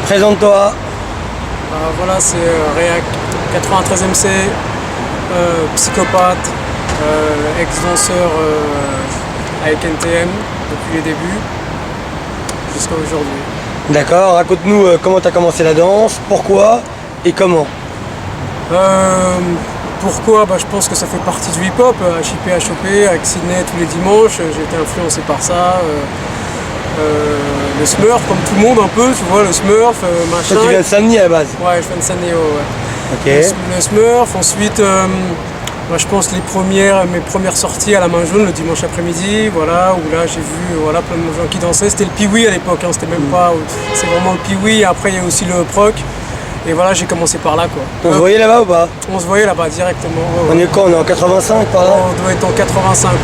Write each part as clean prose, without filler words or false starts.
Présente-toi. Voilà, c'est Réac 93MC, psychopathe, ex-danseur avec NTM depuis les débuts jusqu'à aujourd'hui. D'accord, raconte-nous comment tu as commencé la danse, pourquoi et comment. Pourquoi je pense que ça fait partie du hip-hop, HIP, HOP, avec Sydney tous les dimanches, j'ai été influencé par ça. Le Smurf, comme tout le monde un peu, tu vois, le Smurf, machin. Toi tu viens de Saint-Denis à la base. Ouais, je viens de Saint-Denis, ouais. Ok. Le Smurf, ensuite, je pense mes premières sorties à la main jaune le dimanche après-midi, voilà, où là j'ai vu plein de gens qui dansaient. C'était le Pee-Wee à l'époque, hein, c'était même pas. C'est vraiment le Pee-Wee, après il y a aussi le proc. Et voilà, j'ai commencé par là, quoi. On se voyait là-bas ou pas? On se voyait là-bas directement. On est quand? On est en 85 par là? On doit être en 85, ouais.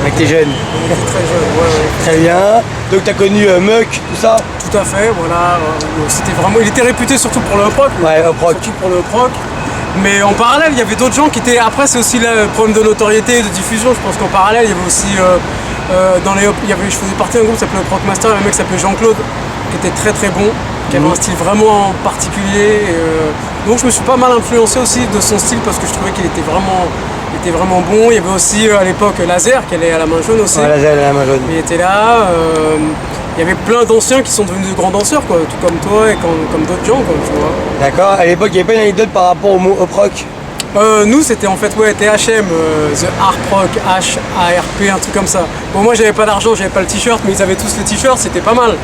Avec tes jeunes. On était très jeunes, ouais. Très bien. Donc tu as connu Muck, tout ça? Tout à fait, voilà. C'était vraiment. Il était réputé surtout pour le proc. Ouais, au proc. Surtout pour le proc. Mais en parallèle, il y avait d'autres gens qui étaient. Après, c'est aussi le problème de notoriété et de diffusion. Je pense qu'en parallèle, il y avait aussi. Je faisais partie d'un groupe qui s'appelait Proc Master, un mec qui s'appelait Jean-Claude, qui était très très bon, qui avait un style vraiment particulier. Donc je me suis pas mal influencé aussi de son style parce que je trouvais qu'il était vraiment bon. Il y avait aussi à l'époque Laser, qui allait à la main jaune aussi. Ouais, Laser à la main jaune. Il était là. Il y avait plein d'anciens qui sont devenus de grands danseurs, quoi, tout comme toi et comme d'autres gens, quoi, tu vois. D'accord. À l'époque, il n'y avait pas une anecdote par rapport au proc? Nous c'était en fait THM, The Art Proc, H-A-R-P, un truc comme ça. Bon, moi j'avais pas d'argent, j'avais pas le t-shirt, mais ils avaient tous le t-shirt, c'était pas mal.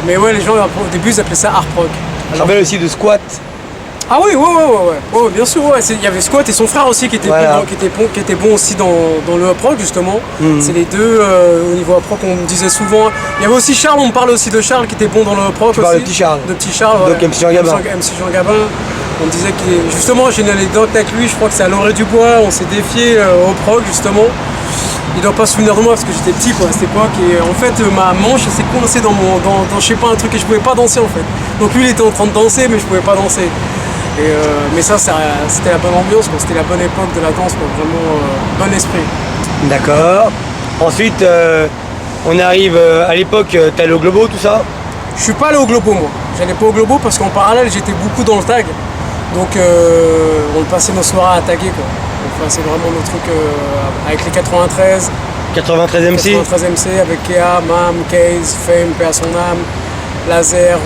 Mais ouais, les gens au début ils appelaient ça Art Proc. Je me rappelle aussi de Squat. Ah oui, ouais, bien sûr, ouais. Il y avait Squat et son frère aussi qui était bon aussi dans le Up Rock justement. C'est les deux au niveau Up Rock, on me disait souvent. Il y avait aussi Charles, on me parle aussi de Charles qui était bon dans le Up Rock. Tu parles de Petit Charles. De Petit Charles, donc MC Jean Gabin. MC Jean Gabin. On me disait qu'il est. Justement, j'ai une anecdote avec lui, je crois que c'est à Loré du Bois, on s'est défié au Proc justement. Il doit pas se souvenir de moi parce que j'étais petit, quoi, à cette époque, et en fait ma manche s'est coincée dans je sais pas, un truc, et je pouvais pas danser en fait. Donc lui il était en train de danser mais je pouvais pas danser. Mais ça c'était la bonne ambiance, quoi. C'était la bonne époque de la danse, quoi. Vraiment bon esprit. D'accord. Ensuite on arrive à l'époque, t'allais au Globo, tout ça? Je suis pas allé au Globo, moi. J'allais pas au Globo parce qu'en parallèle j'étais beaucoup dans le tag. Donc on passait nos soirées à taguer, quoi. Enfin, c'est vraiment nos trucs avec les 93. 93 MC. 93 MC avec Kea, Mam, Case, Fame, paix à son âme, Laser,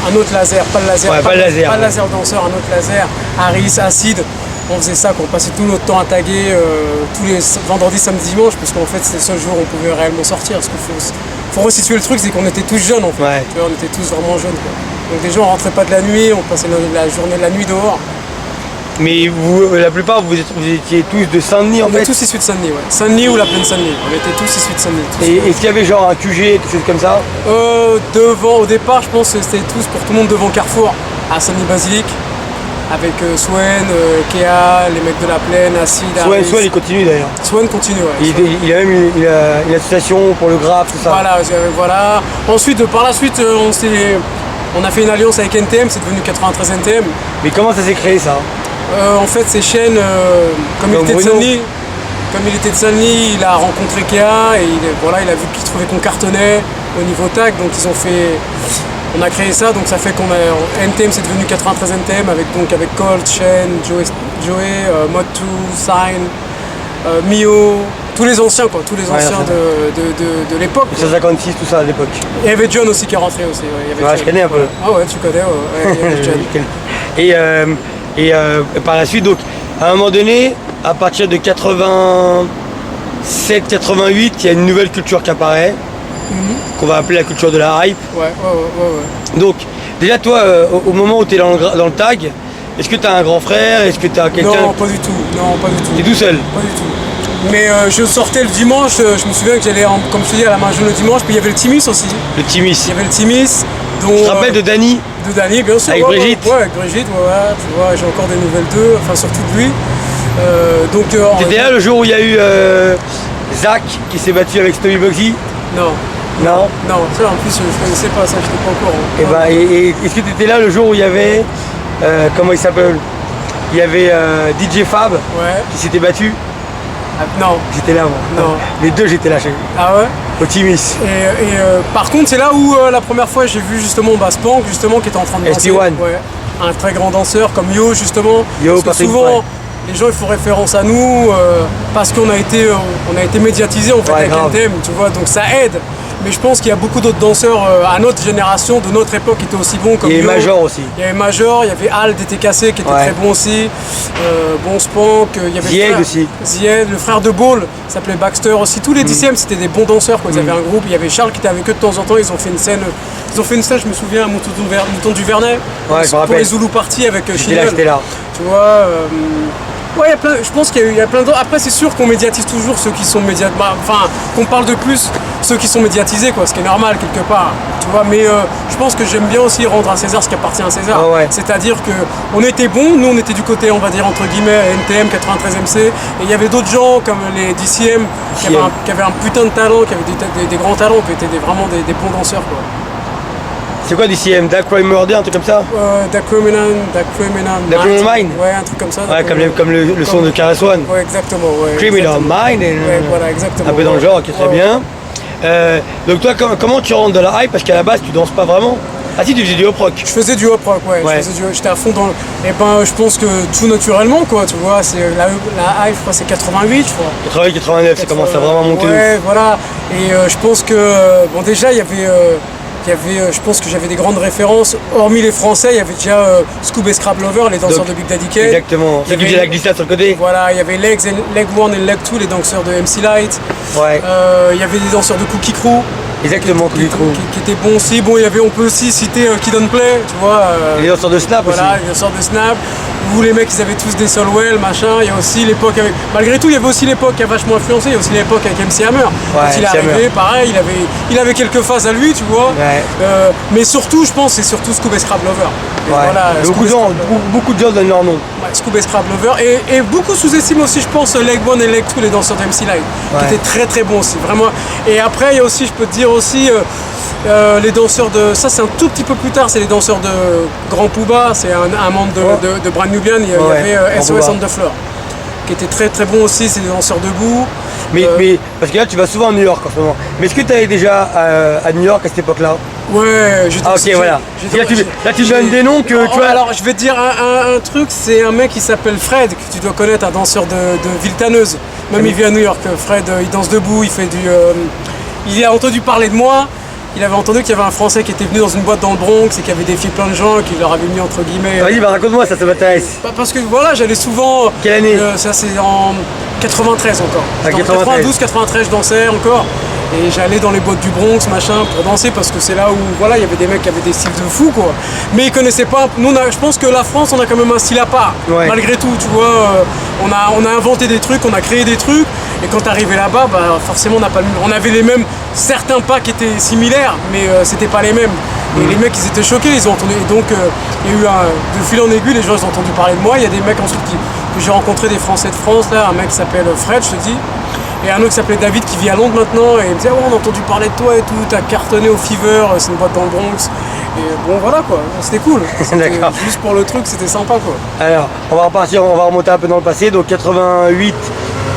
un autre Laser, pas le Laser, ouais, pas le Laser danseur, un autre Laser, Harris, Acid. On faisait ça, on passait tout notre temps à taguer tous les vendredis, samedis, dimanches, parce qu'en fait c'était le seul jour où on pouvait réellement sortir. Parce qu'il faut resituer le truc, c'est qu'on était tous jeunes en fait. Ouais. Tu vois, on était tous vraiment jeunes, quoi. Donc des gens ne rentraient pas de la nuit, on passait la journée de la nuit dehors. Mais vous, la plupart, vous étiez tous de Saint-Denis en fait? On était tous issus de Saint-Denis, ouais. Saint-Denis ou la plaine Saint-Denis. On était tous issus de Saint-Denis. Et est-ce qu'il y avait genre un QG, quelque chose comme ça? Au départ, je pense que c'était tous pour tout le monde devant Carrefour, à Saint-Denis Basilique, avec Swen, Kea, les mecs de la plaine, Acid, Swen il continue d'ailleurs. Swen continue, ouais. Il a même une association pour le graphe, tout ça. Voilà. Ensuite, par la suite, on a fait une alliance avec NTM, c'est devenu 93 NTM. Mais comment ça s'est créé ça? En fait, ces chaînes, comme il était de Saint-Denis, il a rencontré Kea et il a vu qu'il trouvait qu'on cartonnait au niveau tag, donc on a créé ça, donc ça fait NTM c'est devenu 93 NTM avec Colt, Shen, Joey, Mod2, Sign, Mio, tous les anciens, quoi, tous les anciens de l'époque. 156, tout ça à l'époque. Il y avait John aussi qui est rentré aussi. Ouais, je connais un peu. Ah ouais, tu connais, ouais, il y avait John. Et par la suite, donc, à un moment donné, à partir de 87-88, il y a une nouvelle culture qui apparaît, qu'on va appeler la culture de la hype. Ouais. Donc, déjà, toi, au moment où tu es dans le tag, est-ce que tu as un grand frère? Est-ce que tu as quelqu'un? Non, pas du tout. Tu es tout seul? Pas du tout. Mais je sortais le dimanche, je me souviens que j'allais, comme je te dis, à la main jaune le dimanche, puis il y avait le Timis aussi. Le Timis. Il y avait le Timis. Dont, tu te rappelles de Dany? De Dany, bien sûr. Avec Brigitte? Ouais, avec Brigitte, tu vois, j'ai encore des nouvelles d'eux, enfin surtout de lui. T'étais là le jour où il y a eu Zach qui s'est battu avec Stomy Bugsy? Non. Non, ça en plus je connaissais pas ça, j'étais pas au courant. Et est-ce que tu étais là le jour où il y avait, comment il s'appelle? Il y avait DJ Fab qui s'était battu? Non. J'étais là moi. Non. Les deux j'étais là chez lui. Ah ouais? Optimiste. Par contre, c'est là où la première fois j'ai vu justement Spank, justement, qui était en train de danser. SP1. Ouais, un très grand danseur comme Yo, justement. Yo, parce que souvent, les gens ils font référence à nous parce qu'on a été médiatisés en fait avec NTM, tu vois, donc ça aide. Mais je pense qu'il y a beaucoup d'autres danseurs à notre génération, de notre époque, qui étaient aussi bons comme Yo. Il y avait Major aussi. Il y avait Major, il y avait Al d'TKC qui était très bon aussi. Bon Spank, il y avait Zied aussi. Zied, le frère de Ball s'appelait Baxter aussi. Tous les DCM c'était des bons danseurs quoi. Ils avaient un groupe, il y avait Charles qui était avec eux de temps en temps, ils ont fait une scène, je me souviens, à Mouton du Vernet. Ouais, pour les Zulu Party avec Chilwell. J'étais là. Tu vois. Ouais, je pense qu'il y a plein d'autres. Après, c'est sûr qu'on médiatise toujours ceux qui sont enfin, qu'on parle de plus ceux qui sont médiatisés, quoi, ce qui est normal quelque part. Tu vois, mais je pense que j'aime bien aussi rendre à César ce qui appartient à César. C'est-à-dire qu'on était bons, nous on était du côté, on va dire, entre guillemets, NTM, 93 MC, et il y avait d'autres gens comme les DCM qui avaient un putain de talent, qui avaient des grands talents, qui étaient vraiment des bons danseurs, quoi. C'est quoi DCM? Dark Crime Murder, un truc comme ça? Dark Criminal Mind. Ouais, un truc comme ça. Ouais, comme le son de KRS One. Ouais, exactement. Ouais, Criminal Mind. Ouais, voilà, exactement. Un peu dans le genre, qui est très bien. Donc toi, comment tu rentres dans la hype? Parce qu'à la base, tu danses pas vraiment. Ah si, tu faisais du hop rock. Je faisais du hop rock, ouais. J'étais à fond dans le... Et ben, je pense que tout naturellement, quoi, tu vois. C'est la hype, je crois, c'est 88, je crois. 88, 89, ça commence à vraiment monter. Ouais, voilà. Et je pense que, bon, déjà, il y avait, je pense que j'avais des grandes références. Hormis les Français, il y avait déjà Scoob et Scrap Lover, les danseurs de Big Daddy Kane. Exactement. C'est qui faisait la glissade sur le côté. Voilà, il y avait Leg 1 et Leg 2, les danseurs de MC Light. Ouais. Il y avait des danseurs de Cookie Crew. Exactement, Cookie Crew. Qui étaient bons aussi. Bon, on peut aussi citer Kid on Play, tu vois. Les danseurs de Snap aussi. Voilà, les danseurs de Snap. Où les mecs, ils avaient tous des Solwell, machin. Il y a aussi l'époque avec... Malgré tout, il y avait aussi l'époque qui a vachement influencé. Il y a aussi l'époque avec MC Hammer. Quand il est arrivé, pareil, il avait quelques phases à lui, tu vois. Ouais. Mais surtout, je pense, c'est surtout Scoob et Scrap Lover. Ouais. Voilà, beaucoup de gens donnent leur nom. Ouais, Scoob et Scrap Lover. Et beaucoup sous-estiment aussi, je pense, Leg 1 et Leg 2, les danseurs de MC Light. Qui étaient très très bons aussi, vraiment. Et après, il y a aussi, je peux te dire aussi... les danseurs de... Ça c'est un tout petit peu plus tard, c'est les danseurs de Grand Pouba, c'est un membre de Brand Nubian, il y avait SOS on the Floor, qui était très très bon aussi, c'est des danseurs debout. Mais parce que là tu vas souvent à New York en ce moment. Mais est-ce que tu allais déjà à New York à cette époque-là? Ouais, ok, voilà. Là tu donnes des noms que tu vois. Alors je vais te dire un truc, c'est un mec qui s'appelle Fred, que tu dois connaître, un danseur de Villetaneuse. Même il vit à New York. Fred, il danse debout, il fait du... il a entendu parler de moi. Il avait entendu qu'il y avait un Français qui était venu dans une boîte dans le Bronx et qui avait défié plein de gens, qui leur avait mis entre guillemets... Vas-y, raconte-moi, ça m'intéresse. Parce que voilà, j'allais souvent... Quelle année? Ça c'est en 93 encore. En 92, 93 je dansais encore. Et j'allais dans les boîtes du Bronx, machin, pour danser parce que c'est là où, voilà, il y avait des mecs qui avaient des styles de fou, quoi. Mais ils connaissaient pas... Nous, je pense que la France, on a quand même un style à part, malgré tout, tu vois. On a inventé des trucs, on a créé des trucs. Et quand t'arrivais là-bas, bah, forcément, on avait les mêmes... Certains pas qui étaient similaires, mais c'était pas les mêmes. Et les mecs, ils étaient choqués, ils ont entendu... Et donc, il y a eu de fil en aiguille, les gens, ils ont entendu parler de moi. Il y a des mecs ensuite que j'ai rencontrés, des Français de France, là. Un mec qui s'appelle Fred, je te dis. Et un autre qui s'appelait David qui vit à Londres maintenant et il me disait on a entendu parler de toi et tout, t'as cartonné au Fever, c'est une boîte dans le Bronx. Et bon voilà quoi, c'était cool. D'accord. Juste pour le truc, c'était sympa quoi. Alors, on va remonter un peu dans le passé. Donc 88,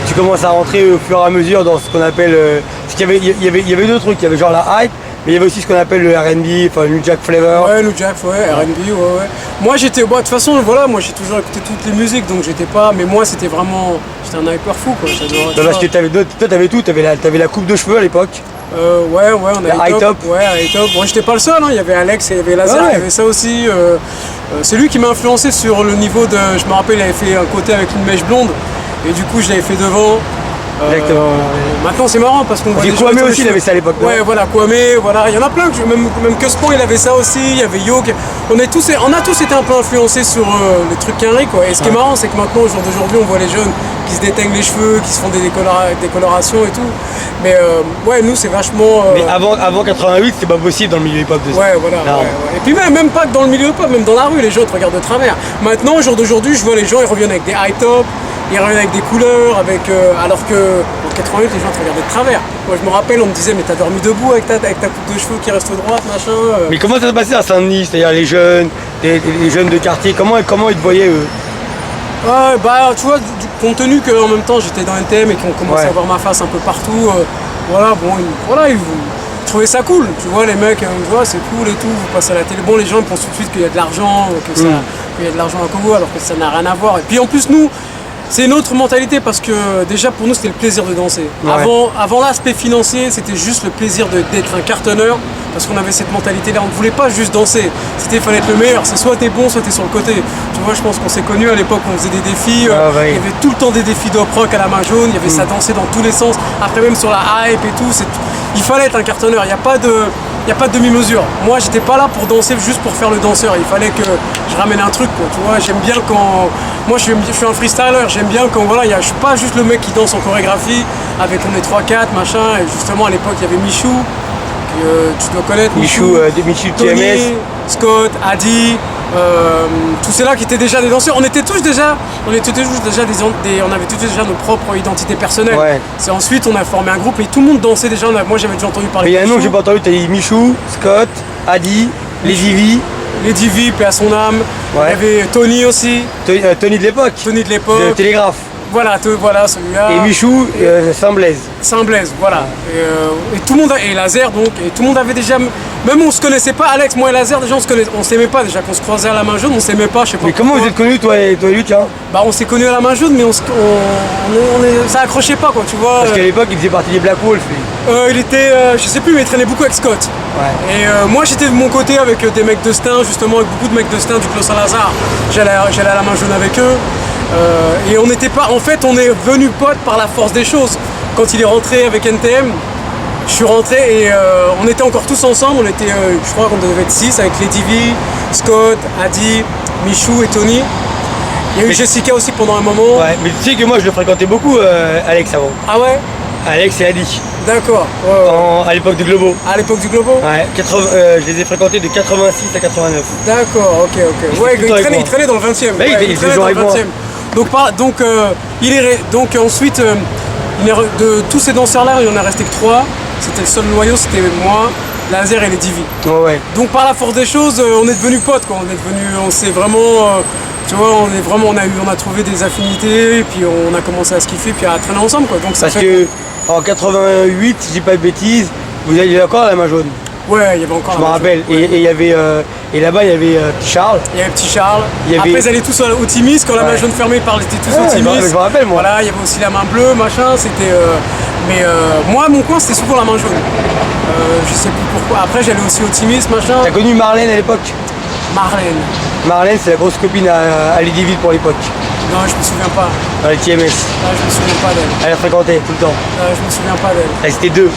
tu commences à rentrer au fur et à mesure dans ce qu'on appelle... parce qu'il y avait deux trucs, il y avait genre la hype, mais il y avait aussi ce qu'on appelle le R&B, enfin New Jack Flavor. Ouais, New Jack, ouais, R&B, ouais. Moi j'étais, de toute façon, voilà, moi j'ai toujours écouté toutes les musiques, donc j'étais pas, mais moi c'était vraiment, j'étais un hyper fou quoi. Parce que toi t'avais tout, t'avais la coupe de cheveux à l'époque. Ouais, on avait high top. Ouais, high top. Bon, j'étais pas le seul, hein. Il y avait Alex, il y avait Lazare, il y avait ça aussi. C'est lui qui m'a influencé sur le niveau de, je me rappelle, il avait fait un côté avec une mèche blonde, et du coup je l'avais fait devant. Maintenant c'est marrant parce qu'on voit des Kwame aussi il avait ça à l'époque. Ouais voilà, Kwame, voilà, il y en a plein, même Cuspan il avait ça aussi, il y avait Yo, on a tous été un peu influencés sur les trucs Quinry quoi. Et ce qui est marrant c'est que maintenant au jour d'aujourd'hui on voit les jeunes qui se déteignent les cheveux, qui se font des décolorations et tout. Mais ouais nous c'est vachement... Mais avant 88 c'est pas possible dans le milieu hip-hop de ça. Ouais voilà. Ouais. Et puis même pas que dans le milieu hip-hop, même dans la rue les gens te regardent de travers. Maintenant au jour d'aujourd'hui je vois les gens ils reviennent avec des high top. Ils reviennent avec des couleurs, alors que en 88 les gens te regardaient de travers. Moi je me rappelle, on me disait mais t'as dormi debout avec ta coupe de cheveux qui reste droite, machin. Mais comment ça se passait à Saint-Denis, c'est-à-dire les jeunes de quartier, comment ils te voyaient eux? Bah tu vois, compte tenu qu'en même temps j'étais dans NTM et qu'on commençait à voir ma face un peu partout, voilà, bon, ils trouvaient ça cool. Tu vois, les mecs, tu vois, c'est cool et tout, vous passez à la télé. Bon, les gens ils pensent tout de suite qu'il y a de l'argent, qu'il y a de l'argent à Congo, alors que ça n'a rien à voir. Et puis en plus, nous, c'est une autre mentalité parce que déjà pour nous c'était le plaisir de danser. Ouais. Avant l'aspect financier, c'était juste le plaisir d'être un cartonneur parce qu'on avait cette mentalité-là. On ne voulait pas juste danser, il fallait être le meilleur. C'est soit t'es bon, soit t'es sur le côté. Tu vois, je pense qu'on s'est connus à l'époque, on faisait des défis. Il y avait tout le temps des défis d'op-rock à la main jaune, il y avait ça dansait dans tous les sens. Après même sur la hype et tout, il fallait être un cartonneur. Il n'y a pas de demi-mesure. Moi, j'étais pas là pour danser juste pour faire le danseur. Il fallait que je ramène un truc, quoi. Tu vois, j'aime bien quand... Moi, je suis un freestyler. J'aime bien quand, voilà, je suis pas juste le mec qui danse en chorégraphie avec on est 3-4, machin. Et justement, à l'époque, il y avait Michou, que tu dois connaître. Michou Tony, TMS. Scott, Adi, tous ceux-là qui étaient déjà des danseurs. On avait tous déjà nos propres identités personnelles. Ouais. C'est ensuite on a formé un groupe et tout le monde dansait déjà. Moi j'avais déjà entendu parler. Mais il y a un nom que j'ai pas entendu, t'as dit Michou, Scott, Adi, Lady V. Lady V, paix à son âme. Ouais. Il y avait Tony aussi. Tony de l'époque. Tony de l'époque. De Télégraphe. Voilà, celui-là. Et Michou, Saint-Blaise. Saint-Blaise, voilà. Et tout le monde, et Laser donc, et tout le monde avait déjà, même on se connaissait pas, Alex, moi et Laser, déjà on s'aimait pas, déjà qu'on se croisait à la main jaune, on s'aimait pas, je sais pas. Mais comment vous êtes connus, toi et lui, tiens? Bah on s'est connus à la main jaune, mais ça accrochait pas, quoi, tu vois. Parce qu'à l'époque, il faisait partie des Black Wolf. Il était, je sais plus, mais il traînait beaucoup avec Scott. Ouais. Et moi j'étais de mon côté avec des mecs de Stein, justement, avec beaucoup de mecs de Stein, du Clos Saint-Lazare. J'allais à la main jaune avec eux. Et on n'était pas, en fait, on est venus potes par la force des choses. Quand il est rentré avec NTM, je suis rentré et on était encore tous ensemble. On était, je crois qu'on devait être 6 avec Lady V, Scott, Adi, Michou et Tony. Il y a eu Jessica aussi pendant un moment. Ouais, mais tu sais que moi je le fréquentais beaucoup, Alex, avant. Ah ouais? Alex et Adi. D'accord. À l'époque du Globo. À l'époque du Globo? Ouais, je les ai fréquentés de 86 à 89. D'accord, ok. Ouais, il traînait dans le 20e. Ouais, il traînait dans le 20e. Donc ensuite, de tous ces danseurs-là, il en est resté que 3. C'était le seul noyau, c'était moi, Laser et les Divi. Oh ouais. Donc par la force des choses, on est devenus potes, quoi. On s'est vraiment, tu vois, on a trouvé des affinités, et puis on a commencé à se kiffer, puis à traîner ensemble, quoi. Donc parce que en 88, si je dis pas de bêtises, vous alliez encore à la main jaune. Ouais, il y avait encore. Je me rappelle. Ouais. Et il y avait et là-bas il y avait Petit Charles. Il y avait Petit Charles. Après ils allaient tous au Timis quand la main jaune fermée, ils étaient tous au Timis. Je me rappelle moi. Voilà, il y avait aussi la main bleue, machin. C'était. Moi mon coin c'était souvent la main jaune. Je sais plus pourquoi. Après j'allais aussi au Timis, machin. T'as connu Marlène à l'époque? Marlène, c'est la grosse copine à Ladyville pour l'époque. Non, je me souviens pas. Dans les TMS. Non, je me souviens pas d'elle. Elle a fréquenté tout le temps. Non, je me souviens pas d'elle. Elle c'était 2.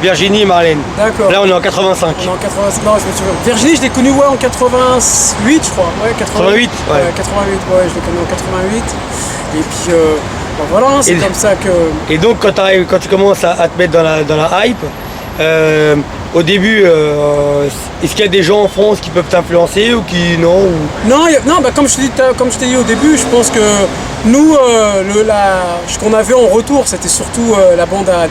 Virginie et Marlène. D'accord. Là on est en 85. On est en 85. Non, je me souviens. Virginie, je l'ai connue en 88, je crois. Ouais, 88. Ouais, 88, ouais, je l'ai connue en 88. Et puis voilà, c'est comme ça que. Et donc quand tu commences à te mettre dans la hype, au début, est-ce qu'il y a des gens en France qui peuvent t'influencer ou qui non ou... Non, bah, comme je t'ai dit au début, je pense que nous, ce qu'on avait en retour, c'était surtout la bande à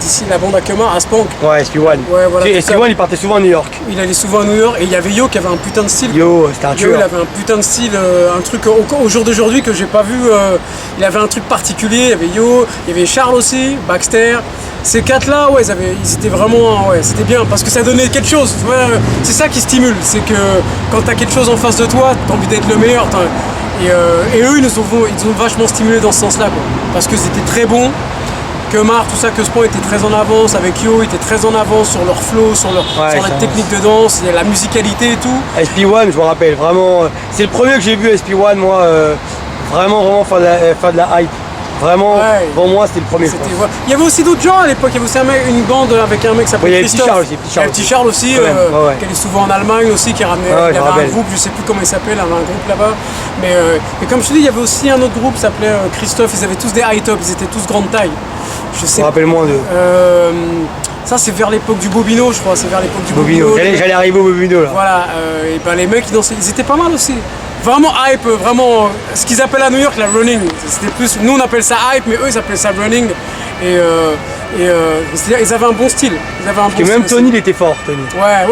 Kemar, à Spank. Ouais, SP1. Ouais, voilà, SP1, il partait souvent à New York. Il allait souvent à New York et il y avait Yo qui avait un putain de style. Yo, c'était un tueur. Il avait un putain de style, un truc au jour d'aujourd'hui que j'ai pas vu. Il avait un truc particulier. Il y avait Yo, il y avait Charles aussi, Baxter. Ces 4-là, ouais, ils étaient vraiment, ouais, c'était bien parce que ça donnait quelque chose. Tu vois, c'est ça qui stimule, c'est que quand t'as quelque chose en face de toi, t'as envie d'être le meilleur. Et eux, ils nous ont vachement stimulé dans ce sens-là, quoi. Parce que c'était très bon. Kemar, tout ça, que Span était très en avance avec Yo, était très en avance sur leur flow, sur la technique de danse, la musicalité et tout. SP1, je me rappelle, vraiment, c'est le premier que j'ai vu SP1, moi, vraiment faire de la hype. Vraiment, ouais. Pour moi, c'était le premier. Il y avait aussi d'autres gens à l'époque. Il y avait aussi une bande avec un mec qui s'appelait Christophe. Il y avait Petit Charles aussi, qui allait souvent en Allemagne aussi, qui ramenait. Il y avait un groupe, je sais plus comment il s'appelle, il y avait un groupe là-bas. Mais comme je te dis, il y avait aussi un autre groupe qui s'appelait Christophe. Ils avaient tous des high tops, ils étaient tous grande taille. Je sais. Rappelle-moi d'eux. Ça, c'est vers l'époque du Bobino, je crois. C'est vers l'époque du Bobino. J'allais arriver au Bobino là. Voilà. Et ben les mecs, ils étaient pas mal aussi. Vraiment hype, vraiment ce qu'ils appellent à New York la running. C'était plus, nous on appelle ça hype, mais eux ils appellent ça running. C'est-à-dire ils avaient un bon style. Parce que même Tony, il était fort, Tony. Ouais.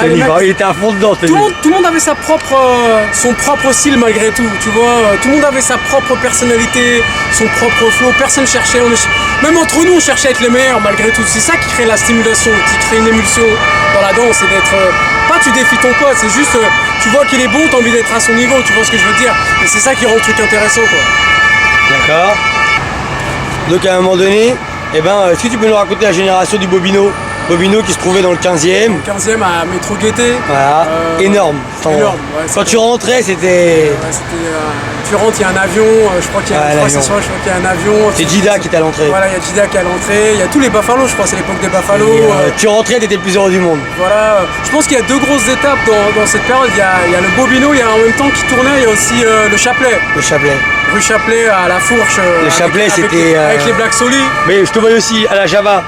Tony, il était à fond dedans. Tout le monde avait son propre style malgré tout. Tu vois, tout le monde avait sa propre personnalité, son propre flow. Personne cherchait. même entre nous, on cherche à être les meilleurs malgré tout. C'est ça qui crée la stimulation, qui crée une émulsion dans la danse, c'est d'être... pas tu défies ton pote, c'est juste, tu vois qu'il est bon, t'as envie d'être à son niveau, tu vois ce que je veux dire. Et c'est ça qui rend le truc intéressant, quoi. D'accord. Donc à un moment donné, est-ce que tu peux nous raconter la génération du Bobino? Bobino qui se trouvait dans le 15e. Le 15e à Métro Gaîté. Voilà, énorme. Énorme. Ouais, quand tu rentrais, c'était... tu rentres, il y a un avion, je crois qu'il y a, un avion. C'est Jida qui est à l'entrée. Voilà, il y a Jida qui est à l'entrée, il y a tous les Buffalo, je crois, c'est l'époque des Buffalo. Tu rentrais, t'étais le plus heureux du monde. Voilà, je pense qu'il y a deux grosses étapes dans cette période. Il y a le Bobino, il y a en même temps qui tournait, il y a aussi le Chapelet. Le Chapelet. Rue Chapelet à la Fourche. Le Chapelet, c'était... Avec les Black Soli. Mais je te voyais aussi à la Java.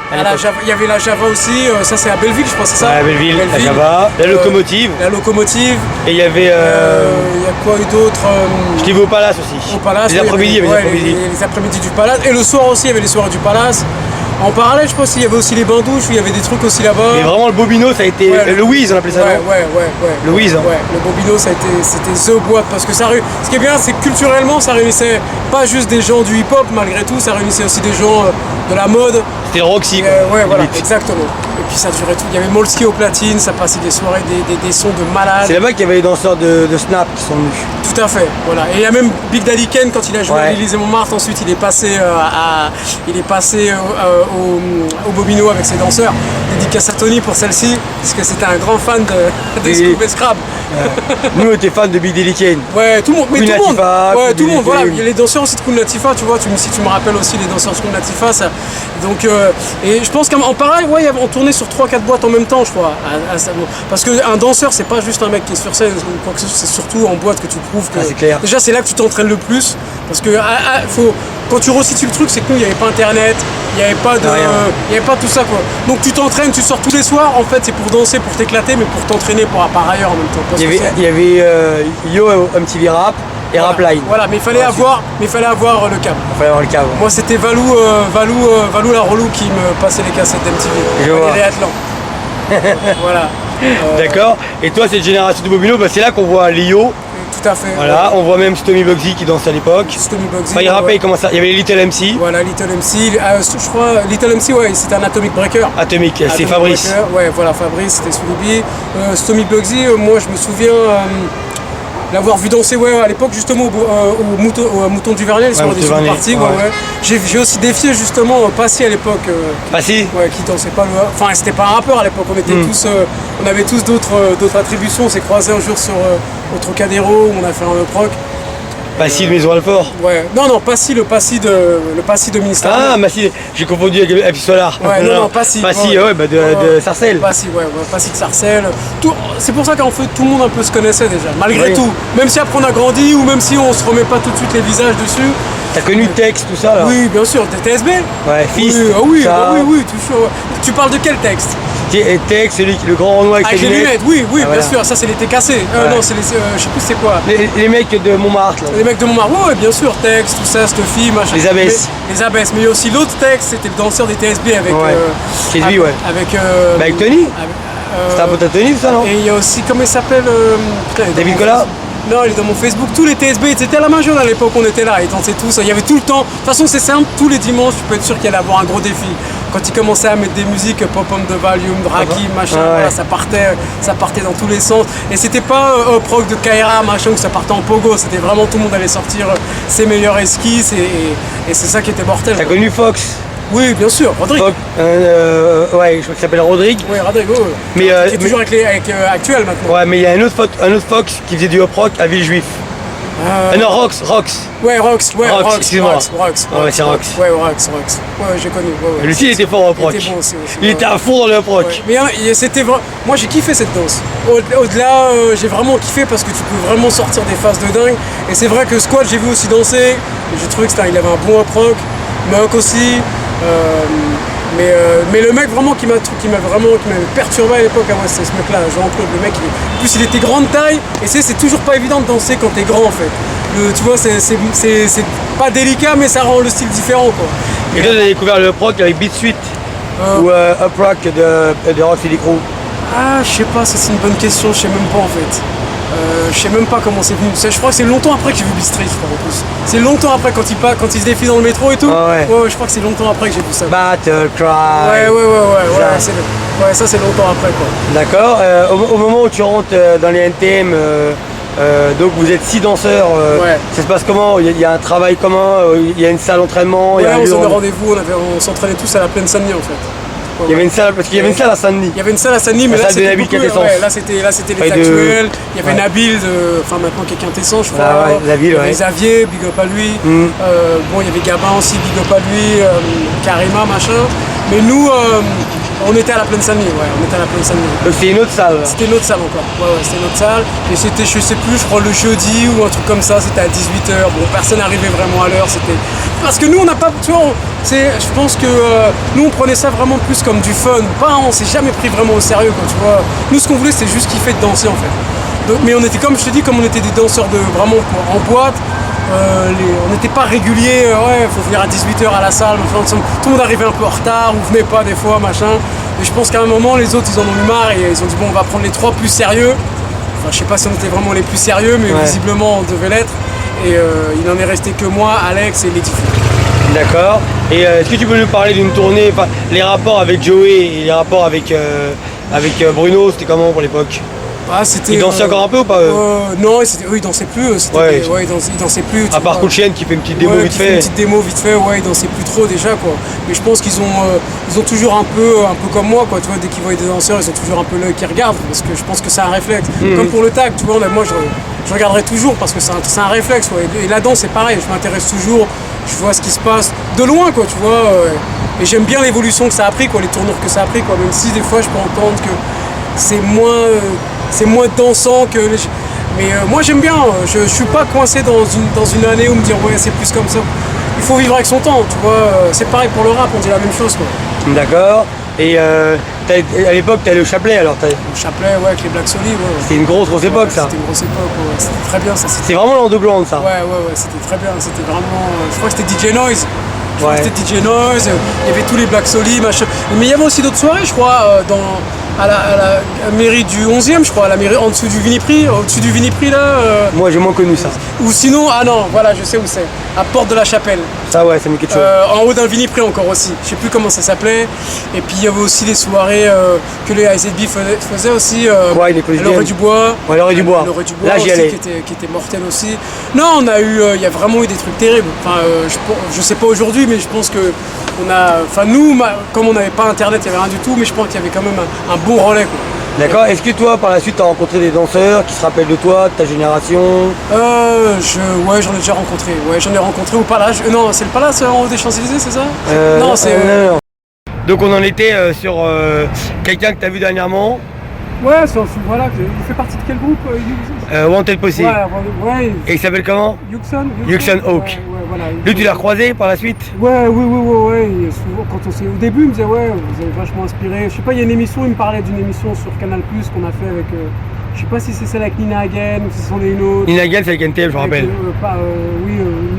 Il y avait la Java aussi, ça c'est à Belleville, je crois, c'est ça? Ouais, Belleville, la Java, la locomotive. La locomotive. Et il y avait... Il y a quoi d'autre? Je l'ai vu au Palace aussi. Au Palace. Les après-midi, il y avait les après-midi du Palace. Et le soir aussi, il y avait les soirées du Palace. En parallèle, je pense qu'il y avait aussi les bains-douches, où il y avait des trucs aussi là-bas. Mais vraiment, le Bobino, ça a été le Wiz, on appelait ça, non? Ouais. Le Wiz. Ouais, le Bobino, c'était The Boîte, parce que ce qui est bien, c'est que culturellement, ça réunissait pas juste des gens du hip-hop, malgré tout, ça réunissait aussi des gens de la mode. C'était le Roxy, quoi. Ouais, voilà, exactement. Et puis ça durait tout. Il y avait Molski au platine, ça passait des soirées, des sons de malades. C'est là-bas qu'il y avait les danseurs de Snap qui sont venus. Tout à fait, voilà. Et il y a même Big Daddy Kane quand il a joué à l'Élysée Montmartre. Ensuite, il est passé au Bobino avec ses danseurs. Dédicace à Tony pour celle-ci, parce que c'était un grand fan de Scoop et Scrap. Nous, on était fans de Big Daddy Kane. Ouais, tout le monde. Mais Queen tout le monde. Latifah, Ouais, tout le monde. Kane. Voilà. Il y a les danseurs aussi de Queen Latifah, tu vois. Si tu me rappelles aussi les danseurs de Queen Latifah, ça. Donc, et je pense qu'en parallèle, on tournait sur 3-4 boîtes en même temps, je crois. Parce qu'un danseur, c'est pas juste un mec qui est sur scène ou quoi que ce soit, c'est surtout en boîte que tu prouves que. C'est clair. Déjà, c'est là que tu t'entraînes le plus. Parce que quand tu resitues le truc, c'est que nous, il n'y avait pas internet, il n'y avait pas tout ça, quoi. Donc tu t'entraînes, tu sors tous les soirs, en fait, c'est pour danser, pour t'éclater, mais pour t'entraîner par ailleurs en même temps. Il y avait Yo MTV Rap et voilà. Rapline. Voilà, mais il fallait avoir le câble. Il fallait avoir le câble. Moi, c'était Valou la relou qui me passait les cassettes d'MTV. Je vois. Les Atlan. Voilà. D'accord. Et toi, cette génération de Bobino, c'est là qu'on voit Lio. Tout à fait. Voilà, on voit même Stomy Bugsy qui danse à l'époque. Stomy Bugsy. Il rappelle comment ça. Il y avait les Little MC. Voilà, Little MC. Je crois, Little MC, c'était un Atomic Breaker. Atomic, c'est Fabrice. Breaker. Ouais, voilà, Fabrice, c'était Sulubi. Stomy Bugsy, moi je me souviens l'avoir vu danser à l'époque justement au Mouton du Vernet, ils sont des parties. J'ai aussi défié justement Passy à l'époque. Passy qui dansait pas le. Enfin, c'était pas un rappeur à l'époque, on avait tous d'autres attributions. On s'est croisés un jour au Trocadéro où on a fait un proc. Passy de Maison Alfort. Ouais. Non, Passy, le Passy de Ministère. Ah, Passy, j'ai confondu avec Happy Solar. Ouais, non, Passy. Passy, de Sarcelles. Passy, Passy de Sarcelles. C'est pour ça qu'en fait, tout le monde un peu se connaissait déjà, malgré tout. Même si après on a grandi ou même si on se remet pas tout de suite les visages dessus. T'as connu Tex, tout ça là? Oui, bien sûr, TSB. Ouais, Fils. Oui, toujours. Tu parles de quel texte? Tex, c'est le grand Renoir avec les lunettes. Oui, bien sûr, ça c'est les TKC. Non, c'est les. Je sais plus c'est quoi. Les mecs de Montmartre. Là. Les mecs de Montmartre, ouais, bien sûr, Tex, tout ça, Stuffy, machin. Les Abbesses. Les Abbesses, mais il y a aussi l'autre Tex, c'était le danseur des TSB avec. Avec Tony. C'était un pote à Tony, ça, non? Et il y a aussi, comment il s'appelle David Collat. Non, il est dans mon Facebook, tous les TSB, c'était à la main jaune à l'époque, on était là, ils dansaient tous, il y avait tout le temps. De toute façon, c'est simple, tous les dimanches, tu peux être sûr qu'il allait avoir un gros défi. Quand ils commençaient à mettre des musiques, Pop on the Volume, Draki, machin, voilà, ça partait dans tous les sens. Et c'était pas proc de Kaira, machin, où ça partait en pogo, c'était vraiment tout le monde allait sortir ses meilleurs esquisses et c'est ça qui était mortel. T'as connu Fox? Oui, bien sûr, Rodrigue. Je crois qu'il s'appelle Rodrigue. Oui, Rodrigue, mais qui est toujours avec Actuel maintenant. Ouais, mais il y a un autre Fox qui faisait du hop rock à Villejuif. Non, Rox. Ouais, Rox. Excuse-moi. Ouais, c'est Rox. Ouais, Rox. Ouais, j'ai connu. Lui aussi, il était fort au hop rock. Il était à fond dans le hop rock. Mais c'était vraiment. Moi, j'ai kiffé cette danse. Au-delà, j'ai vraiment kiffé parce que tu peux vraiment sortir des phases de dingue. Et c'est vrai que Squad, j'ai vu aussi danser. J'ai trouvé qu'il avait un bon hop rock. Muck aussi. Mais le mec vraiment qui m'avait perturbé à l'époque, c'était ce mec-là, Jean-Claude. Le mec, plus il était grande taille, et c'est toujours pas évident de danser quand t'es grand en fait. Tu vois, c'est pas délicat, mais ça rend le style différent quoi. Et là, j'ai découvert le hop rock avec Beat Suite ou Up Rock de Rock City Crew. Ah, je sais pas, ça c'est une bonne question, je sais même pas en fait. Je sais même pas comment c'est venu. Je crois que c'est longtemps après que j'ai vu Beat Street, je crois, en plus. C'est longtemps après quand il se défile dans le métro et tout. Ah ouais. Ouais, je crois que c'est longtemps après que j'ai vu ça. Battle Cry. Ouais, ça c'est longtemps après quoi. D'accord. Au moment où tu rentres dans les NTM, donc vous êtes 6 danseurs. Ouais. Ça se passe comment? Il y a un travail commun, il y a une salle d'entraînement. Ouais, on se donnait rendez-vous, on s'entraînait tous à la plaine Saint-Denis en fait. Il y avait une salle, parce qu'il y avait une salle à Saint-Denis. Il y avait une salle à Saint-Denis, mais là c'était beaucoup, là c'était les actuels. Il y avait Nabil, enfin maintenant qui est quintessent, je crois. Ah ouais, Nabil, il y avait Xavier, big up à lui. Bon, il y avait Gabin aussi, big up à lui. Karima, machin. Mais nous, on était à la plaine Saint-Denis, on était à la plaine Saint-Denis. Donc c'était une autre salle. C'était une autre salle encore. Ouais, c'était une autre salle. Et c'était, je sais plus, je crois le jeudi ou un truc comme ça, c'était à 18h. Bon, personne n'arrivait vraiment à l'heure. C'était parce que nous, on n'a pas, tu vois, je pense que nous, on prenait ça vraiment plus comme du fun. On s'est jamais pris vraiment au sérieux, quoi, tu vois. Nous, ce qu'on voulait, c'était juste kiffer de danser, en fait. Donc, mais on était, comme je te dis, comme on était des danseurs vraiment en boîte. On n'était pas réguliers, il faut venir à 18h à la salle, tout le monde arrivait un peu en retard, on venait pas des fois, machin. Et je pense qu'à un moment, les autres, ils en ont eu marre et ils ont dit bon, on va prendre les 3 plus sérieux. Enfin, je sais pas si on était vraiment les plus sérieux, mais visiblement, on devait l'être. Et il n'en est resté que moi, Alex et Lady Fou. D'accord. Et est-ce que tu peux nous parler d'une tournée, les rapports avec Joey et les rapports avec Bruno, c'était comment pour l'époque? Ils dansaient encore un peu ou pas non, eux ils dansaient plus. Ils dansaient plus. À part Coolchen qui fait une petite démo vite fait. Une petite démo vite fait, ils dansaient plus trop déjà quoi. Mais je pense qu'ils ont toujours un peu comme moi quoi. Tu vois, dès qu'ils voient des danseurs, ils ont toujours un peu l'œil qui regarde parce que je pense que c'est un réflexe. Comme pour le tag, tu vois, moi je regarderai toujours parce que c'est un réflexe. Et la danse c'est pareil. Je m'intéresse toujours. Je vois ce qui se passe de loin quoi. Tu vois. Et j'aime bien l'évolution que ça a pris quoi, les tournures que ça a pris quoi. Même si des fois je peux entendre que c'est moins dansant que mais moi j'aime bien, je suis pas coincé dans une année où me dire ouais c'est plus comme ça. Il faut vivre avec son temps, tu vois, c'est pareil pour le rap, on dit la même chose quoi. D'accord. Et à l'époque t'es allé au Chapelet alors Au Chapelet, avec les Black Soli, C'était une grosse époque ça. C'était une grosse époque, c'était très bien ça. C'est vraiment l'underground ça. Ouais, c'était très bien, c'était vraiment. Je crois que c'était DJ Noise. C'était DJ Noise, il y avait tous les Black Soli, machin. Mais il y avait aussi d'autres soirées, je crois, à la mairie du 11e, je crois, à la mairie en dessous du Viniprix, au-dessus du Viniprix là. Moi j'ai moins connu ça. Ou sinon, voilà, je sais où c'est, à Porte de la Chapelle. Ça ça me dit quelque chose. En haut d'un Viniprix encore aussi, je sais plus comment ça s'appelait. Et puis il y avait aussi des soirées que les IZB faisaient aussi. L'Orée du Bois. Ouais, l'Orée du Bois. Là j'y allais. Qui était mortel aussi. Non, il y a vraiment eu des trucs terribles. Enfin, je sais pas aujourd'hui, mais je pense que nous, comme on n'avait pas internet, il n'y avait rien du tout, mais je pense qu'il y avait quand même un bon relais quoi. D'accord. Est-ce que toi par la suite tu as rencontré des danseurs qui se rappellent de toi, de ta génération? J'en ai déjà rencontré. Ouais, j'en ai rencontré au Palace. Non, c'est le Palace en haut des Champs-Élysées, c'est ça? Non, c'est. Non. Donc on en était sur quelqu'un que tu as vu dernièrement. Ouais, voilà, il fait partie de quel groupe Wanted Posse. Ouais. Et il s'appelle comment? Yuxon Oak. Ouais, voilà. Lui tu l'as recroisé par la suite? Ouais. Et souvent, quand au début, il me disait ouais, vous avez vachement inspiré. Je sais pas, il y a une émission, il me parlait d'une émission sur Canal+ qu'on a fait avec. Je sais pas si c'est celle avec Nina Hagen ou si c'en est une autre. Nina Hagen, c'est avec NTM, je me rappelle.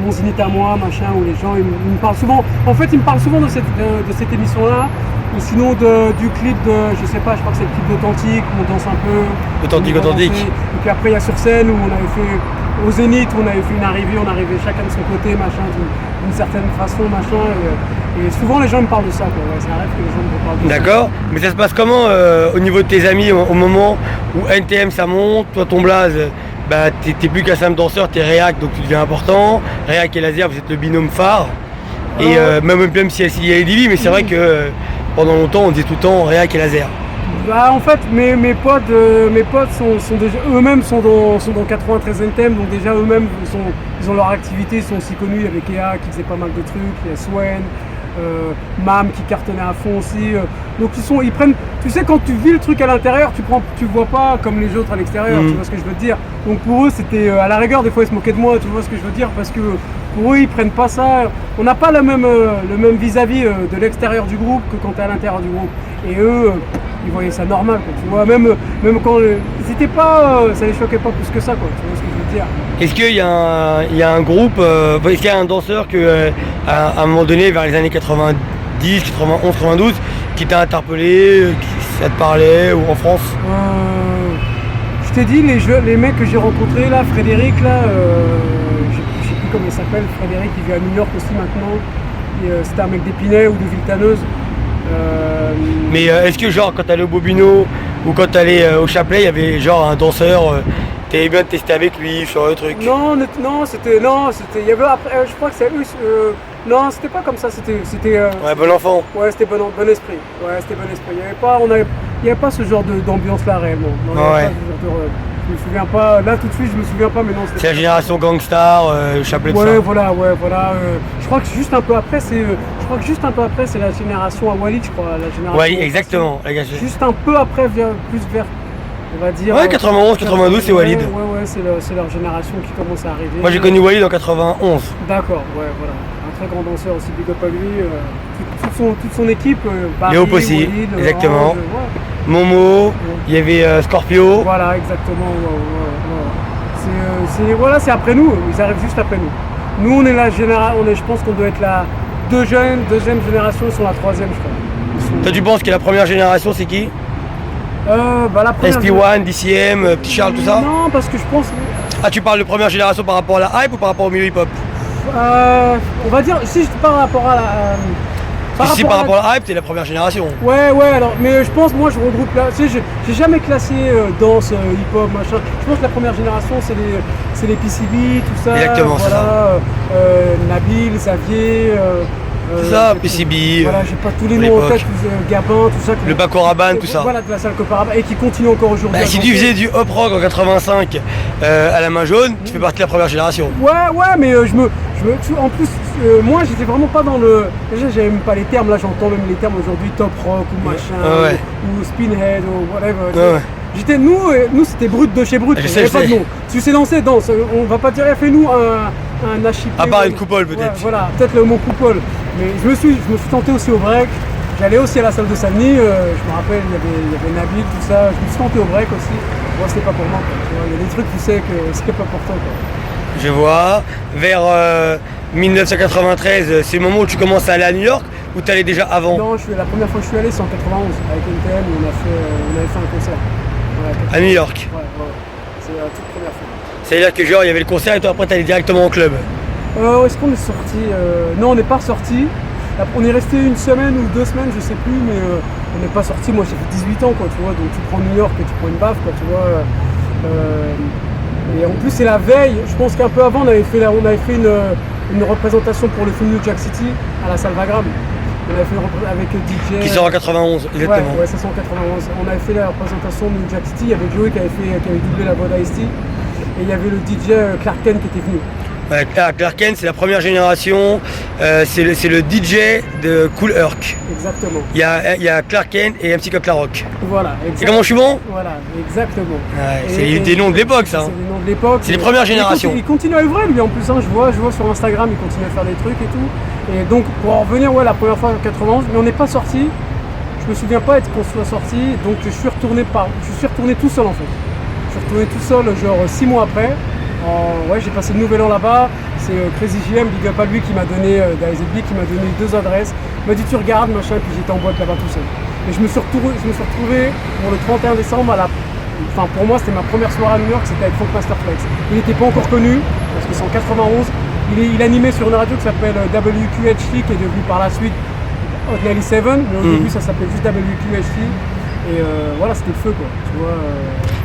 Mon Zénith à moi, machin, où les gens ils me parlent souvent. En fait, ils me parlent souvent de cette émission-là. Ou sinon du clip de, je sais pas, je crois que c'est le clip d'Authentique, où on danse un peu. Authentique. Et puis après il y a Sur scène où on avait fait, au Zénith, où on avait fait une arrivée, on arrivait chacun de son côté, machin, d'une certaine façon, machin. Et souvent les gens me parlent de ça, quoi. Ouais, c'est un rêve que les gens me parlent de ça. D'accord, mais ça se passe comment au niveau de tes amis au moment où NTM ça monte, toi ton blaze, t'es plus qu'un simple danseur, t'es réac, donc tu deviens important. Réac et Laser, vous êtes le binôme phare. Et même si il y a les Divi, mais c'est vrai que pendant longtemps on disait tout le temps Réac et Laser. En fait mes potes sont déjà eux-mêmes sont dans 93 NTM, donc déjà eux-mêmes ils ont leur activité, ils sont aussi connus. Il y avait Kea qui faisait pas mal de trucs, il y a Swen, Mam qui cartonnait à fond aussi. Donc ils prennent, tu sais, quand tu vis le truc à l'intérieur, tu vois pas comme les autres à l'extérieur, tu vois ce que je veux te dire. Donc pour eux c'était à la rigueur, des fois ils se moquaient de moi, tu vois ce que je veux dire, parce que pour eux ils prennent pas ça. On n'a pas le même vis-à-vis de l'extérieur du groupe que quand tu es à l'intérieur du groupe. Et eux, ils voyaient ça normal, quoi, tu vois. Même quand c'était pas, ça les choquait pas plus que ça, quoi. Tu vois ce que je veux dire. Est-ce qu'il y a un groupe, est-ce qu'il y a un danseur que à un moment donné, vers les années 90, 91, 92, qui t'a interpellé, qui ça te parlait, ou en France? Je je t'ai dit, les mecs que j'ai rencontrés là, Frédéric là, je sais plus comment il s'appelle, Frédéric, il vit à New York aussi maintenant. C'était un mec d'Épinay ou de Villetaneuse. Mais est-ce que genre quand t'allais au Bobino ou quand t'allais au Chapelet, il y avait genre un danseur, t'avais bien testé avec lui sur le truc? Non, c'était, il y avait après, je crois que c'est eux, non, c'était pas comme ça, c'était. Ouais, bon enfant. Ouais, c'était bon esprit. Ouais, c'était bon esprit. Il y avait pas ce genre d'ambiance là réellement. Non, Ouais. je me souviens pas. Là tout de suite, je me souviens pas, mais non. C'est la génération Gangstar, Chapelet de ça. Ouais, voilà. Je crois que juste un peu après, c'est la génération à Walid, je crois, la génération. Ouais, exactement. Juste un peu après, plus vers, on va dire. Ouais, 91, 92, c'est Walid. Ouais, c'est leur génération qui commence à arriver. Moi j'ai connu Walid en 91. D'accord, ouais, voilà. Un très grand danseur aussi, big up à lui. Toute son équipe, Paris, Léo Possi, Walid, exactement. Orange, ouais. Momo, il y avait Scorpio. Voilà, exactement. Voilà, c'est après nous, ils arrivent juste après nous. Nous, on est la génération, je pense qu'on doit être la deuxième génération, ils sont la troisième, je crois. Toi tu penses que la première génération c'est qui? La première SP1, DCM, Petit Charles, tout ça? Non, parce que je pense. Ah, tu parles de première génération par rapport à la hype ou par rapport au milieu hip-hop? On va dire, si je par rapport à la. Par rapport à la hype, t'es la première génération. Ouais, alors, mais je pense, moi je regroupe là, tu sais, j'ai jamais classé danse, hip-hop, machin. Je pense que la première génération, c'est les PCB, tout ça. Exactement, c'est ça. Nabil, Xavier. C'est ça, PCB. Voilà, j'ai pas tous les noms en tête, Gabin, tout ça. Le Baco Rabanne, tout ça. Voilà, de la salle Coparabane, et qui continue encore aujourd'hui. Bah, si tu faisais du hop rock en 85 à la main jaune, tu fais partie de la première génération. Ouais, mais en plus, moi j'étais vraiment pas dans le. Déjà, j'avais même pas les termes, là j'entends même les termes aujourd'hui, top rock ou machin, ou spinhead ou whatever. Nous c'était brut de chez brut, il n'y avait pas de nom. Si tu sais danser, danse. On va pas dire, fais-nous un HIP. À part une coupole peut-être. Ouais, voilà, peut-être le mot coupole. Mais je me suis tenté aussi au break. J'allais aussi à la salle de Samy, je me rappelle, il y avait Nabil, tout ça. Je me suis tenté au break aussi. Bon, c'était pas pour moi, quoi. Tu vois, il y a des trucs, tu sais, que c'était pas pour toi, quoi. Je vois. Vers 1993, c'est le moment où tu commences à aller à New York ou t'allais déjà avant? Non, la première fois que je suis allé, c'est en 91 avec NTM, on avait fait un concert. Ouais, à New York. Ouais. C'est la toute première fois. C'est-à-dire que genre il y avait le concert et toi après t'allais directement au club? Est-ce qu'on est sorti Non, on n'est pas sorti. On est resté une semaine ou 2 semaines, je sais plus, mais on n'est pas sorti. Moi j'ai fait 18 ans, quoi, tu vois, donc tu prends New York et tu prends une baffe, quoi, tu vois. Et en plus c'est la veille, je pense qu'un peu avant on avait fait une représentation pour le film New Jack City à la salle Wagram. On avait fait avec DJ. Qui sort en 91, exactement. Ouais, ça sort en 91. On avait fait la représentation de New Jack City, il y avait Joey qui avait doublé la voix d'Ice-T. Et il y avait le DJ Clark Kent qui était venu. Ouais, Clark Kent, c'est la première génération, c'est le DJ de Kool Herc. Exactement. Il y a Clark Kent et MC Coq La Rock. Voilà, exactement. C'est comment je suis bon? Voilà, exactement. Ouais, c'est des noms de l'époque, ça. C'est des noms de l'époque. C'est les premières générations. Il continue à œuvrer, lui, en plus. Hein, je vois sur Instagram, il continue à faire des trucs et tout. Et donc, pour en revenir, la première fois en 91, mais on n'est pas sorti. Je me souviens pas qu'on soit sorti, donc je suis retourné tout seul, en fait. Je suis retourné tout seul, genre 6 mois après. J'ai passé le nouvel an là-bas. C'est Crazy JM, big up à lui, qui m'a donné, d'AZB, qui m'a donné 2 adresses. Il m'a dit tu regardes, machin, et puis j'étais en boîte là-bas tout seul. Et je me suis retrouvé pour le 31 décembre pour moi c'était ma première soirée à New York, c'était avec Funkmaster Flex. Il n'était pas encore connu, parce que c'est en 91. Il animait sur une radio qui s'appelle WQHT, qui est devenue par la suite Hot 97, mais au début ça s'appelait juste WQHT. Et c'était le feu, quoi, tu vois.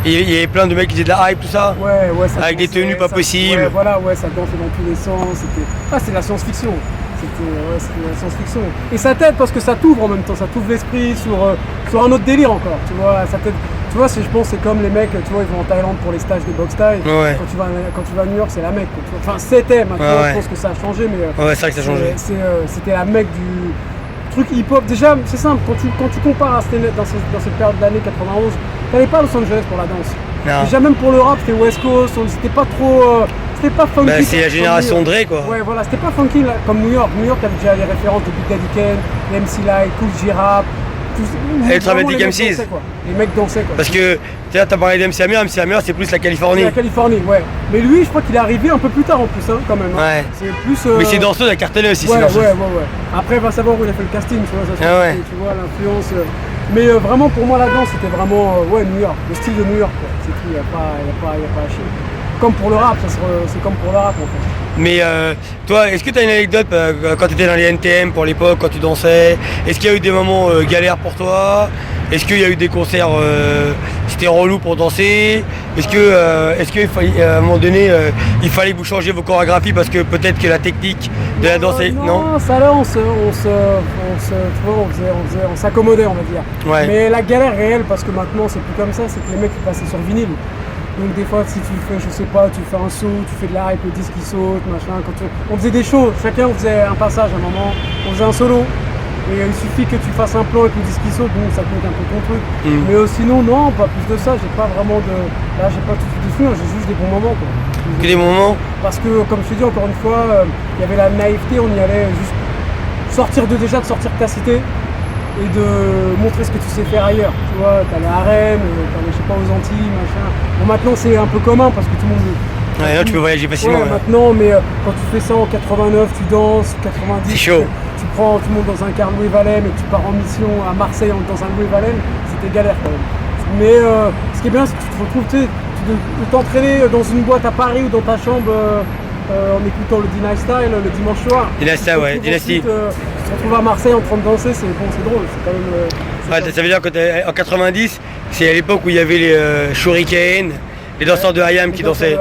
Et il y avait plein de mecs qui faisaient de la hype, tout ça? Ouais, ça avec des tenues pas possibles. Ça dansait dans tous les sens. C'est de la science-fiction. C'était de la science-fiction. Et ça t'aide parce que ça t'ouvre en même temps, ça t'ouvre l'esprit sur un autre délire encore, tu vois. Ça t'aide. Tu vois, je pense que c'est comme les mecs, tu vois, ils vont en Thaïlande pour les stages de boxe thaï. Ouais. Quand tu vas à New York, c'est la Mecque. Enfin, c'était maintenant, je pense que ça a changé, mais c'est vrai que ça a changé. C'était la Mecque du truc hip-hop. Déjà, c'est simple, quand tu compares dans cette période d'année 91, t'allais pas à Los Angeles pour la danse. Non. Déjà même pour le rap, c'était West Coast, c'était pas trop... c'était pas funky. Bah, c'est la génération Dre, quoi. Ouais, voilà, c'était pas funky là, comme New York. New York avait déjà les références de Big Daddy Kane, MC Light, Cool J-Rap. Electromagnetic MCs. Les mecs dansaient quoi. Parce que tu as parlé d'MC Hammer, MC Hammer c'est plus la Californie. La Californie, ouais. Mais lui, je crois qu'il est arrivé un peu plus tard en plus, hein, quand même. Hein. Ouais. C'est plus. Mais c'est danseuse à cartonner aussi. Ouais. Après, va savoir où il a fait le casting, tu vois, ça, tu vois l'influence. Mais vraiment, pour moi, la danse, c'était vraiment New York, le style de New York, quoi. C'est tout, il n'y a pas à chier. Comme pour le rap, c'est comme pour le rap en fait. Mais toi, est-ce que tu as une anecdote quand tu étais dans les NTM pour l'époque, quand tu dansais? Est-ce qu'il y a eu des moments galères pour toi? Est-ce qu'il y a eu des concerts, c'était relou pour danser? Est-ce qu'il fallait, à un moment donné, il fallait que vous changiez vos chorégraphies parce que peut-être que la technique de la danse est... Non, ça là, on s'accommodait, on va dire. Ouais. Mais la galère réelle, parce que maintenant c'est plus comme ça, c'est que les mecs ils passaient sur vinyle. Donc des fois, si tu fais, je sais pas, tu fais un saut, tu fais de la hype, le disque qui saute, machin. On faisait des shows, chacun faisait un passage à un moment, on faisait un solo. Et il suffit que tu fasses un plan avec le disque qui saute, donc ça compte un peu ton truc. Mais sinon, non, pas plus de ça, j'ai pas vraiment de... Là, j'ai pas tout de souvenirs, j'ai juste des bons moments, quoi. Que des moments? Parce que, comme je te dis, encore une fois, il y avait la naïveté, on y allait juste sortir de ta cité. Et de montrer ce que tu sais faire ailleurs. Tu vois, t'allais à Rennes, t'allais, je sais pas, aux Antilles, machin. Bon, maintenant c'est un peu commun parce que tout le monde... Ouais, là tu peux voyager facilement. Ouais, maintenant, mais quand tu fais ça en 89, tu danses, 90... C'est chaud. Tu prends tout le monde dans un car Louis Valem et tu pars en mission à Marseille dans un Louis Valem, c'était galère quand même. Mais ce qui est bien, c'est que tu te retrouves, de t'entraîner dans une boîte à Paris ou dans ta chambre en écoutant le Dynasty Style le dimanche soir. Dynasty, ouais, Dynasty. Tu te retrouves à Marseille en train de danser, c'est drôle, c'est quand même... Ouais, ça veut dire qu'en 90, c'est à l'époque où il y avait les Shuriken, les danseurs de IAM qui dansaient,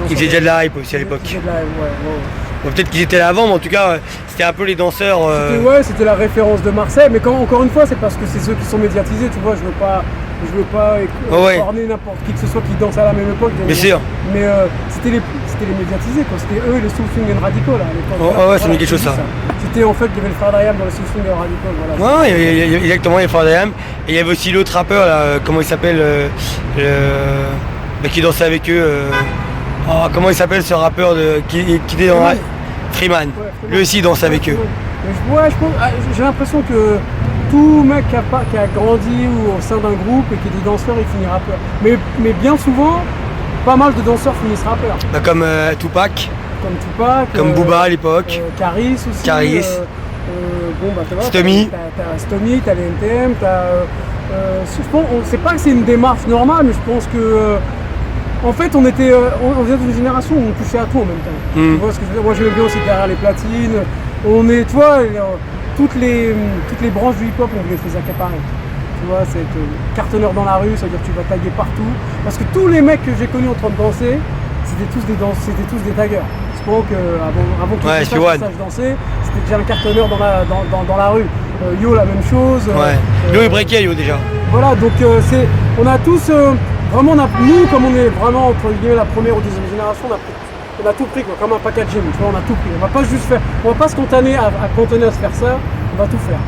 qui faisaient déjà de la hype aussi à l'époque. Bon, peut-être qu'ils étaient là avant, mais en tout cas, c'était un peu les danseurs... C'était la référence de Marseille, mais encore une fois, c'est parce que c'est ceux qui sont médiatisés, tu vois, je veux pas corner n'importe qui que ce soit qui danse à la même époque. Bien sûr. Mais c'était les médiatisés, quoi. C'était eux, les Soul Swing and Radical à l'époque. Ouais, c'est quelque chose ça. C'était en fait, il y avait le frère d'Ayam dans les Soul Swing and Radical. Voilà. Ouais, il y avait exactement les frères d'Ayam. Et il y avait aussi l'autre rappeur, là, comment il s'appelle qui dansait avec eux. Comment il s'appelle ce rappeur qui était dans Freeman. Lui aussi il dansait avec eux. J'ai l'impression que tout mec qui a grandi ou au sein d'un groupe et qui est des danseurs, il finit rappeur. Mais bien souvent, pas mal de danseurs finissent rappeurs. Bah, comme Tupac. Comme Booba à l'époque. Caris aussi. Caris. Stomy. T'as Stomy, t'as les NTM, c'est pas que c'est une démarche normale, mais je pense que... en fait, on vient d'une génération où on touchait à tout en même temps. Tu vois ce que je veux dire? Moi, j'aimais bien aussi derrière les platines. On est, tu vois, toutes les branches du hip-hop, on voulait les accaparer. Tu vois, c'est cartonneur dans la rue, ça veut dire que tu vas taguer partout. Parce que tous les mecs que j'ai connus en train de danser, c'était tous des taggers. C'est pas qu'avant que je sache danser, c'était déjà un cartonneur dans la rue. Yo, la même chose. Yo, il breakait, Yo, déjà. Voilà, donc on a tous... Vraiment, nous, comme on est vraiment entre guillemets la première ou deuxième génération, on a tout pris quoi, comme un packaging, tu vois, on a tout pris. On va pas se cantonner à se faire ça, on va tout faire.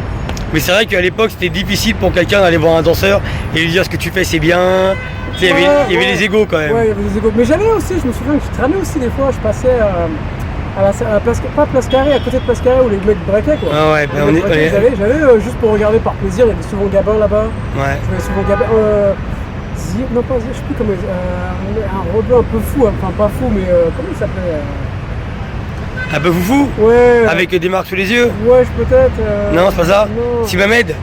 Mais c'est vrai qu'à l'époque, c'était difficile pour quelqu'un d'aller voir un danseur et lui dire ce que tu fais, c'est bien. Il y avait les égos quand même. Ouais, il y avait les égos. Mais j'allais aussi, je me souviens que je traînais aussi des fois, je passais à la place, pas Place Carrée, à côté de Place Carrée où les mecs breakaient quoi. Ah ouais, j'allais juste pour regarder par plaisir, il y avait souvent Gabin là-bas. Ouais. Je voyais souvent Gabin. Non pas je sais plus comment un rebeu un peu fou, enfin pas fou mais comment il s'appelait Un peu foufou? Ouais. Avec des marques sous les yeux? Ouais, peut-être. Non, c'est pas ça? Simamed?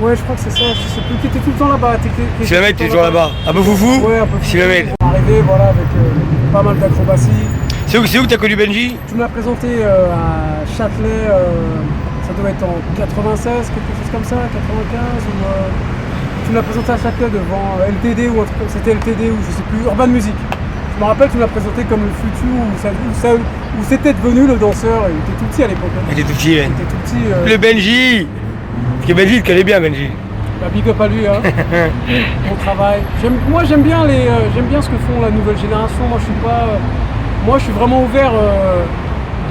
Ouais, je crois que c'est ça, je sais plus, qui était tout le temps là-bas. Simamed, t'es toujours là-bas. Un peu foufou? Ouais, un peu foufou. Simamed. On est arrivé, voilà, avec pas mal d'acrobatie. C'est où que t'as connu Benji? Tu me l'as présenté à Châtelet, ça doit être en 96, quelque chose comme ça, 95 ou... Tu me l'as présenté à Châtelet devant LTD ou un truc comme c'était LTD ou je sais plus, Urban Music. Je me rappelle, tu me l'as présenté comme le futur où c'était devenu le danseur. Il était tout petit à l'époque. Il était tout petit, Il était tout petit. Le Benji! Parce que Benji, il te connaît bien, Benji. Bah, big up à lui, hein. Bon travail. Moi, j'aime bien ce que font la nouvelle génération. Moi, je suis vraiment ouvert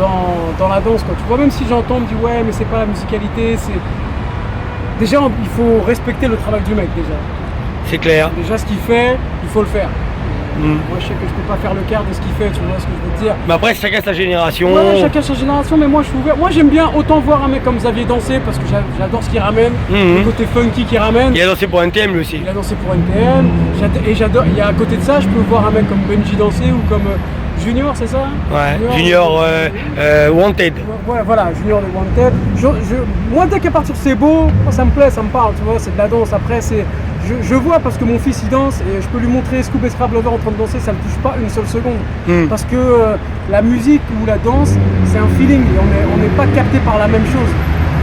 dans la danse, quoi. Tu vois, même si j'entends, on me dit ouais, mais c'est pas la musicalité, c'est... Déjà, il faut respecter le travail du mec, déjà. C'est clair. Déjà, ce qu'il fait, il faut le faire. Moi, je sais que je peux pas faire le quart de ce qu'il fait, tu vois ce que je veux te dire. Mais après, chacun sa génération. Ouais, chacun sa génération, mais moi je suis ouvert. Moi j'aime bien autant voir un mec comme Xavier danser parce que j'adore ce qu'il ramène, le côté funky qu'il ramène. Il a dansé pour NTM lui aussi. Il a dansé pour NTM, et j'adore. Et à côté de ça, je peux voir un mec comme Benji danser ou comme Junior, c'est ça? Ouais, Junior Wanted. Ouais, voilà, Junior de Wanted. Moi, dès qu'à partir c'est beau, moi, ça me plaît, ça me parle, tu vois, c'est de la danse. Après, je vois parce que mon fils il danse et je peux lui montrer Scoop et Scrap Lover en train de danser, ça ne touche pas une seule seconde. Parce que la musique ou la danse, c'est un feeling et on n'est pas capté par la même chose.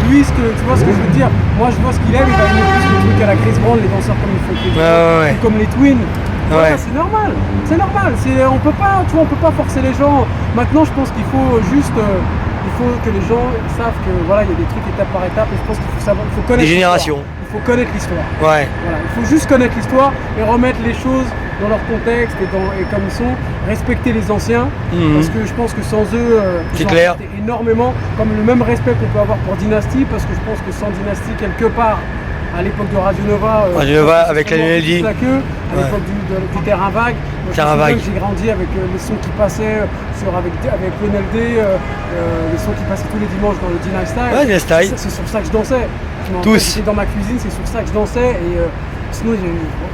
Lui, tu vois ce que je veux dire? Moi, je vois ce qu'il aime, il va aimer plus les trucs à la Chris Brown, les danseurs comme il faut, comme les Twins. Voilà, c'est normal, c'est normal. On peut pas forcer les gens. Maintenant, je pense qu'il faut juste, il faut que les gens savent que voilà, il y a des trucs étape par étape. Et je pense qu'il faut savoir, il faut connaître. Des générations. Il faut connaître l'histoire. Ouais. Voilà, il faut juste connaître l'histoire et remettre les choses dans leur contexte et comme ils sont. Respecter les anciens, parce que je pense que sans eux, c'est clair. Énormément, comme le même respect qu'on peut avoir pour Dynasty, parce que je pense que sans Dynasty quelque part. À l'époque de Radio Nova, avec la Nelly, à l'époque du Terrain Vague. J'ai grandi avec les sons qui passaient avec NLD, les sons qui passaient tous les dimanches dans le Dynasty Style. Ouais, Style. C'est sur ça que je dansais. Tous. Dans ma cuisine, c'est sur ça que je dansais. Et sinon,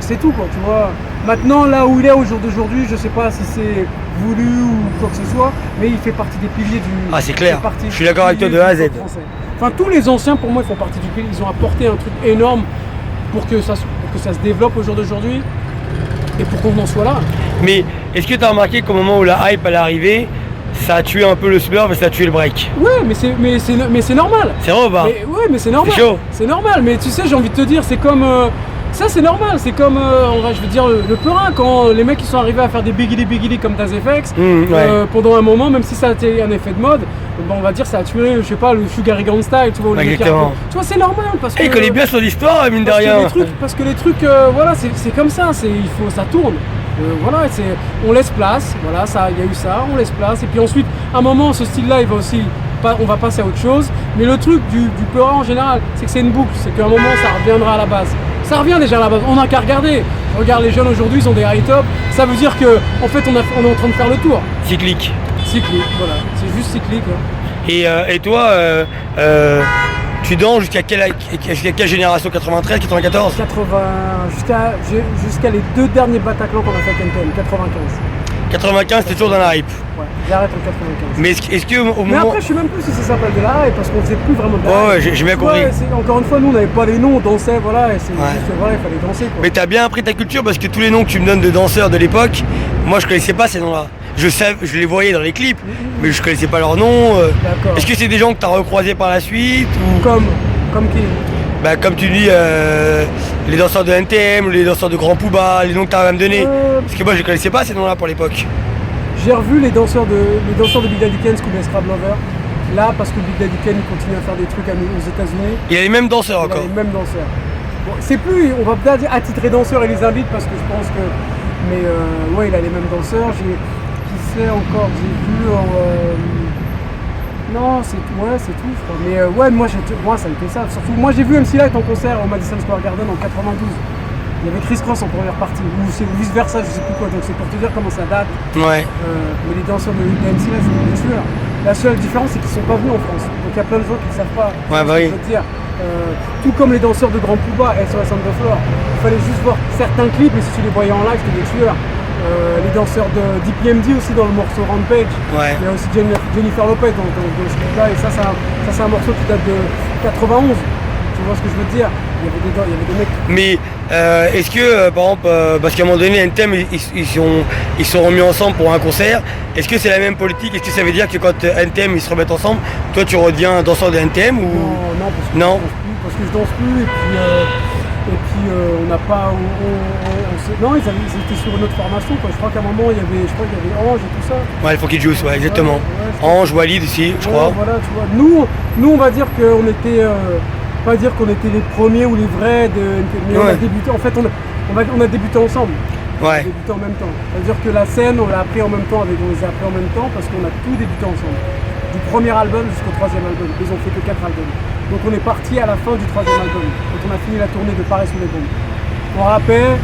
c'est tout, quoi, tu vois. Maintenant, là où il est au jour d'aujourd'hui, je sais pas si c'est voulu ou quoi que ce soit, mais il fait partie des piliers du. Ah, c'est clair. Je suis d'accord avec toi de A à Z. Enfin, tous les anciens, pour moi, ils font partie du pilier. Ils ont apporté un truc énorme pour que ça se développe au jour d'aujourd'hui et pour qu'on en soit là. Mais est-ce que tu as remarqué qu'au moment où la hype elle est arrivée, ça a tué un peu le smurf et ça a tué le break? Ouais, mais c'est normal. C'est vrai ou pas? Ouais, mais c'est normal. C'est chaud. C'est normal, mais tu sais, j'ai envie de te dire, c'est comme. Ça c'est normal, c'est comme, je veux dire, le peurin, quand les mecs ils sont arrivés à faire des bigili comme Taz FX, pendant un moment, même si ça a été un effet de mode, on va dire ça a tué, je sais pas, le Sugar Gang Style, tu vois, exactement. Tu vois, c'est normal, parce que... il connaît bien son histoire, mine de rien. Parce que les trucs, voilà, c'est comme ça, ça tourne. Voilà, on laisse place, voilà, il y a eu ça, on laisse place, et puis ensuite, à un moment, ce style-là, il va aussi... on va passer à autre chose, mais le truc du peurin en général, c'est que c'est une boucle, c'est qu'à un moment ça reviendra à la base. Ça revient déjà à la base, on n'a qu'à regarder. Regarde les jeunes aujourd'hui, ils ont des high top, ça veut dire que en fait on est en train de faire le tour. Cyclique. Cyclique, voilà, c'est juste cyclique. Hein. Et toi, tu danses jusqu'à quelle génération? 93, 94? jusqu'à les 2 derniers Bataclan qu'on a fait avec NTM, 95. 95, c'était toujours dans la hype. Ouais, j'arrête en 95. Mais est-ce que au moment... Mais après, je sais même plus si ça s'appelle de la hype, parce qu'on faisait plus vraiment de la hype. Ouais, j'ai bien compris. Encore une fois, nous, on n'avait pas les noms, on dansait, voilà, et c'est juste, voilà, il fallait danser, quoi. Mais t'as bien appris ta culture, parce que tous les noms que tu me donnes de danseurs de l'époque, moi, je connaissais pas ces noms-là. Je les voyais dans les clips, mais je connaissais pas leurs noms. Est-ce que c'est des gens que t'as recroisés par la suite ou... Comme qui? Bah, comme tu dis, les danseurs de NTM, les danseurs de Grand Pouba, les noms que tu as me donné. Parce que moi je ne connaissais pas ces noms-là pour l'époque. J'ai revu les danseurs de Big Daddy Kane, Scoop et Scrap Lover. Là, parce que Big Daddy Kane continue à faire des trucs aux États-Unis. Il y a les mêmes danseurs encore. Il y a les mêmes danseurs. Bon, c'est plus, on va peut-être dire attitré danseurs et les invite parce que je pense que. Mais ouais, il a les mêmes danseurs. Qui sait encore, j'ai vu. Non, c'est tout, je crois. Mais ouais, moi ça a été ça. Surtout, moi j'ai vu MC Light en concert au Madison Square Garden en 92. Il y avait Chris Cross en première partie, ou c'est vice versa, je sais plus quoi. Donc c'est pour te dire comment ça date. Ouais. Mais les danseurs de MC Light, c'était des tueurs. La seule différence, c'est qu'ils sont pas venus en France. Donc il y a plein de gens qui ne savent pas. Ouais, bah oui. Je veux dire. Tout comme les danseurs de Grand Pouba, SOS on the Floor. Il fallait juste voir certains clips, mais si tu les voyais en live, c'était des tueurs. Les danseurs de DPMD aussi dans le morceau Rampage. Ouais. Il y a aussi Jennifer Lopez dans ce clip-là, et ça c'est un morceau qui date de 91. Tu vois ce que je veux dire? Il y avait des mecs. Mais est-ce que par exemple, parce qu'à un moment donné NTM ils sont remis ensemble pour un concert, est-ce que c'est la même politique? Est-ce que ça veut dire que quand NTM ils se remettent ensemble, toi tu redeviens un danseur de NTM ou... Non, parce que je danse plus, et puis on n'a pas... Non, ils étaient sur une autre formation, quoi. Je crois qu'à un moment, il y avait Ange et tout ça. Ouais, il faut qu'ils jouent, ouais, exactement. Ange, Walid aussi, je crois. Voilà, tu vois. Nous, on va dire qu'on était... pas dire qu'on était les premiers ou les vrais, mais on a débuté... En fait, on a débuté ensemble. Ouais. On a débuté en même temps. C'est-à-dire que la scène, on l'a appris en même temps, on les a appris en même temps, parce qu'on a tout débuté ensemble. Du premier album jusqu'au 3e album. Ils ont fait que 4 albums. Donc on est parti à la fin du 3e album, quand on a fini la tournée de Paris sous les bombes. On rappait,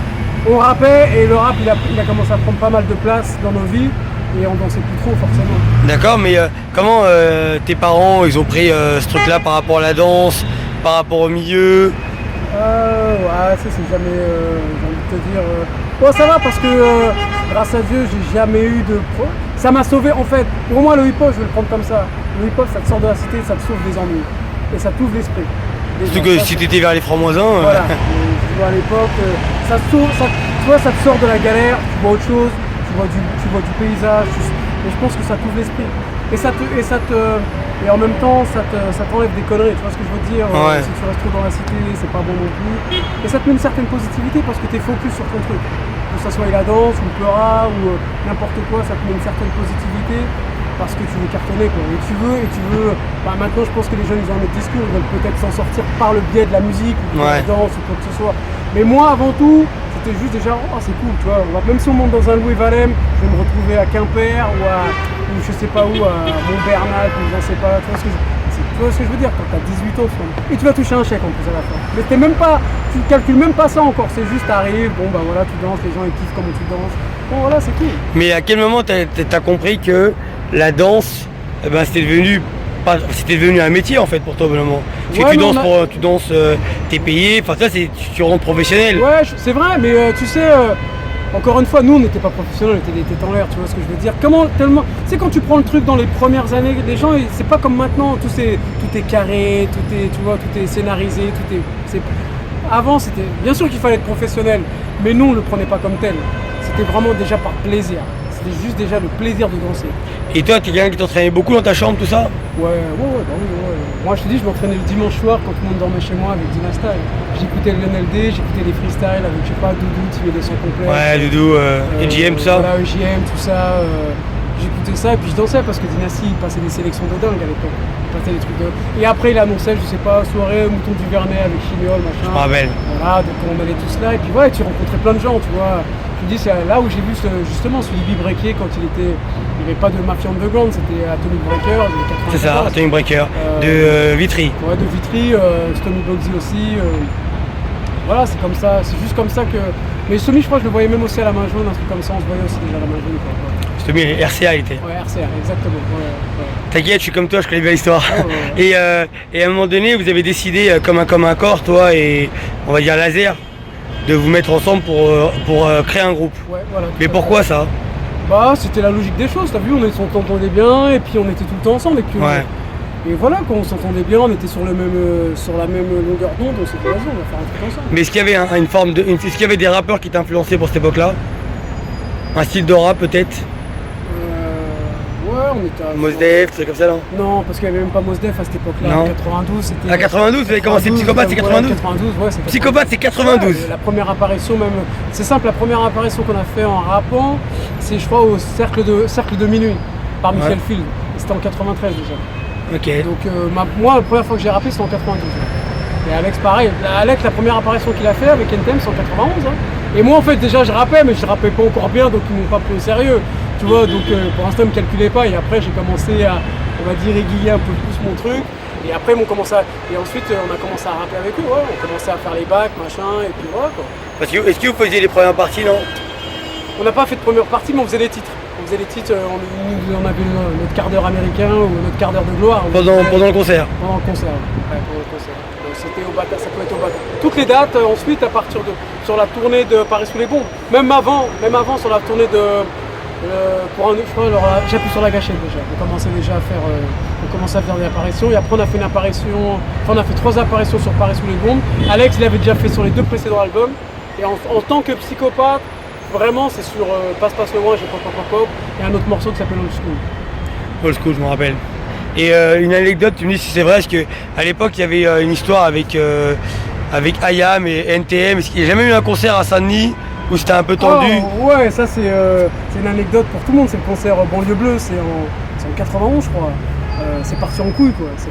on rappait et le rap il a commencé à prendre pas mal de place dans nos vies et on dansait plus trop forcément. D'accord, mais comment tes parents ils ont pris ce truc-là par rapport à la danse, par rapport au milieu? Ouais, ça c'est jamais, j'ai envie de te dire. Bon, ça va parce que grâce à Dieu, j'ai jamais eu de. Ça m'a sauvé en fait. Pour moi, le hip-hop, je vais le prendre comme ça. Le hip-hop, ça te sort de la cité, ça te sauve des ennuis et ça t'ouvre l'esprit. Surtout que si t'étais vers les francs-maçons. Voilà. Je vois à l'époque, ça te sort de la galère, tu vois autre chose, tu vois du paysage, et je pense que ça t'ouvre l'esprit. Et en même temps, ça t'enlève des conneries, tu vois ce que je veux dire. Ouais. Si tu restes trop dans la cité, c'est pas bon non plus. Et ça te met une certaine positivité parce que tu es focus sur ton truc. Que ce soit la danse, ou le pleura, ou n'importe quoi, ça te met une certaine positivité parce que tu veux cartonner quoi. Et tu veux. Bah, maintenant, je pense que les jeunes ils ont un autre discours, ils veulent peut-être s'en sortir par le biais de la musique, ou de la danse, ou quoi que ce soit. Mais moi, avant tout, c'était juste déjà, oh c'est cool, tu vois. Même si on monte dans un Louis Valem, je vais me retrouver à Quimper ou je sais pas où, à Montbernal, ou j'en sais pas. Tu vois ce que je veux dire, quand t'as 18 ans, et tu vas toucher un chèque en plus à la fin. Mais tu calcules même pas ça encore, c'est juste t'arrives, bon bah voilà, tu danses, les gens ils kiffent comment tu danses. Bon voilà, c'est cool. Mais à quel moment t'as compris que la danse, eh ben, c'était devenu un métier en fait pour toi, vraiment. Parce que tu danses, t'es payé, enfin ça tu rentres professionnel. Ouais, c'est vrai, mais tu sais, encore une fois, nous on n'était pas professionnels, on était des têtes en l'air, tu vois ce que je veux dire. Tu sais, quand tu prends le truc dans les premières années, les gens, c'est pas comme maintenant, tout est carré, tout est scénarisé, Avant, c'était bien sûr qu'il fallait être professionnel, mais nous on le prenait pas comme tel. C'était vraiment déjà par plaisir. C'était juste déjà le plaisir de danser. Et toi, t'es quelqu'un qui t'entraînait beaucoup dans ta chambre, tout ça? Ouais. Moi, je te dis, je m'entraînais le dimanche soir quand tout le monde dormait chez moi avec Dynastyle. J'écoutais le NLD, j'écoutais les freestyles avec, je sais pas, Doudou, Timé des sons complets. Ouais, Doudou, EGM, tout ça. Voilà, EGM, tout ça. J'écoutais ça et puis je dansais parce que Dynasty, il passait des sélections de dingue à l'époque. Il passait des trucs de... Et après, il annonçait, je sais pas, soirée, Mouton du Vernet avec Chignol, machin. Je me rappelle. Voilà, donc on allait tous là. Et puis ouais, tu rencontrais plein de gens, tu vois. Je me dis, c'est là où j'ai vu justement ce Libby Breakier quand il n'y avait pas de Mafia Underground, c'était Atomic Breaker de 94. C'est ça, Atomic Breaker, de Vitry. Ouais, de Vitry, Stomy Bugsy aussi. Voilà, c'est comme ça, c'est juste comme ça que... Mais Stomy, je crois que je le voyais même aussi à la main jaune, un truc comme ça, on se voyait aussi déjà à la main jaune. Stomy, RCA il était. Ouais, RCA, exactement. Ouais. T'inquiète, je suis comme toi, je connais bien l'histoire. Ouais. Et à un moment donné, vous avez décidé, comme un corps, toi et on va dire Laser, de vous mettre ensemble pour créer un groupe. Ouais, voilà. Mais pourquoi ça? Bah, c'était la logique des choses, t'as vu, on s'entendait bien et puis on était tout le temps ensemble. Et puis et voilà, quand on s'entendait bien, on était sur la même longueur d'onde, on s'est dit, vas-y, on va faire un truc ensemble. Mais est-ce qu'il y avait est-ce qu'il y avait des rappeurs qui t'influençaient pour cette époque-là? Un style de rap peut-être? Ouais, on était à... Mos Def, truc comme ça, non? Non, parce qu'il n'y avait même pas Mos Def à cette époque-là. En 92, c'était... À 92, vous avez commencé Psychopathe, c'est 92? 92, ouais, c'est 92. Psychopathe, c'est 92. Ouais, la première apparition même... C'est simple, la première apparition qu'on a fait en rappant, c'est je crois au Cercle de Minuit, par Michael Field. C'était en 93 déjà. Ok. Donc moi, la première fois que j'ai rappé, c'était en 92. Et Alex, pareil. Alex, la première apparition qu'il a fait avec NTM, c'est en 91. Hein. Et moi, en fait, déjà, je rappais, mais je rappais pas encore bien, donc ils m'ont pas pris au sérieux. Tu vois, donc pour l'instant, ils me calculaient pas. Et après, j'ai commencé à, on va dire, aiguiller un peu plus mon truc. Et après, et ensuite, on a commencé à rapper avec eux. Ouais, on commençait à faire les bacs, machin, et puis voilà, quoi. Parce que, est-ce que vous faisiez les premières parties, non? On n'a pas fait de première partie, mais on faisait les titres. On faisait les titres, on avait notre quart d'heure américain ou notre quart d'heure de gloire. Pendant le concert? Pendant le concert, ouais, pendant le concert. C'était au Bata, ça pouvait être au Bata. Toutes les dates, ensuite, à partir sur la tournée de Paris sous les bombes. Même avant sur la tournée de... j'appuie sur la gâchette déjà. On commençait déjà à faire des apparitions. Et après, on a fait une apparition... Enfin, on a fait 3 apparitions sur Paris sous les bombes. Alex, il avait déjà fait sur les 2 précédents albums. Et en tant que Psychopathe, vraiment, c'est sur Passe le loin, j'ai pop. Et un autre morceau qui s'appelle Old School. Old School, je me rappelle. Et une anecdote, tu me dis si c'est vrai, parce qu'à l'époque, il y avait une histoire avec IAM et NTM. Est-ce qu'il n'y a jamais eu un concert à Saint-Denis où c'était un peu tendu? Ouais, ça c'est une anecdote pour tout le monde. C'est le concert Banlieue Bleue, c'est en 91, je crois. C'est parti en couille, quoi. Je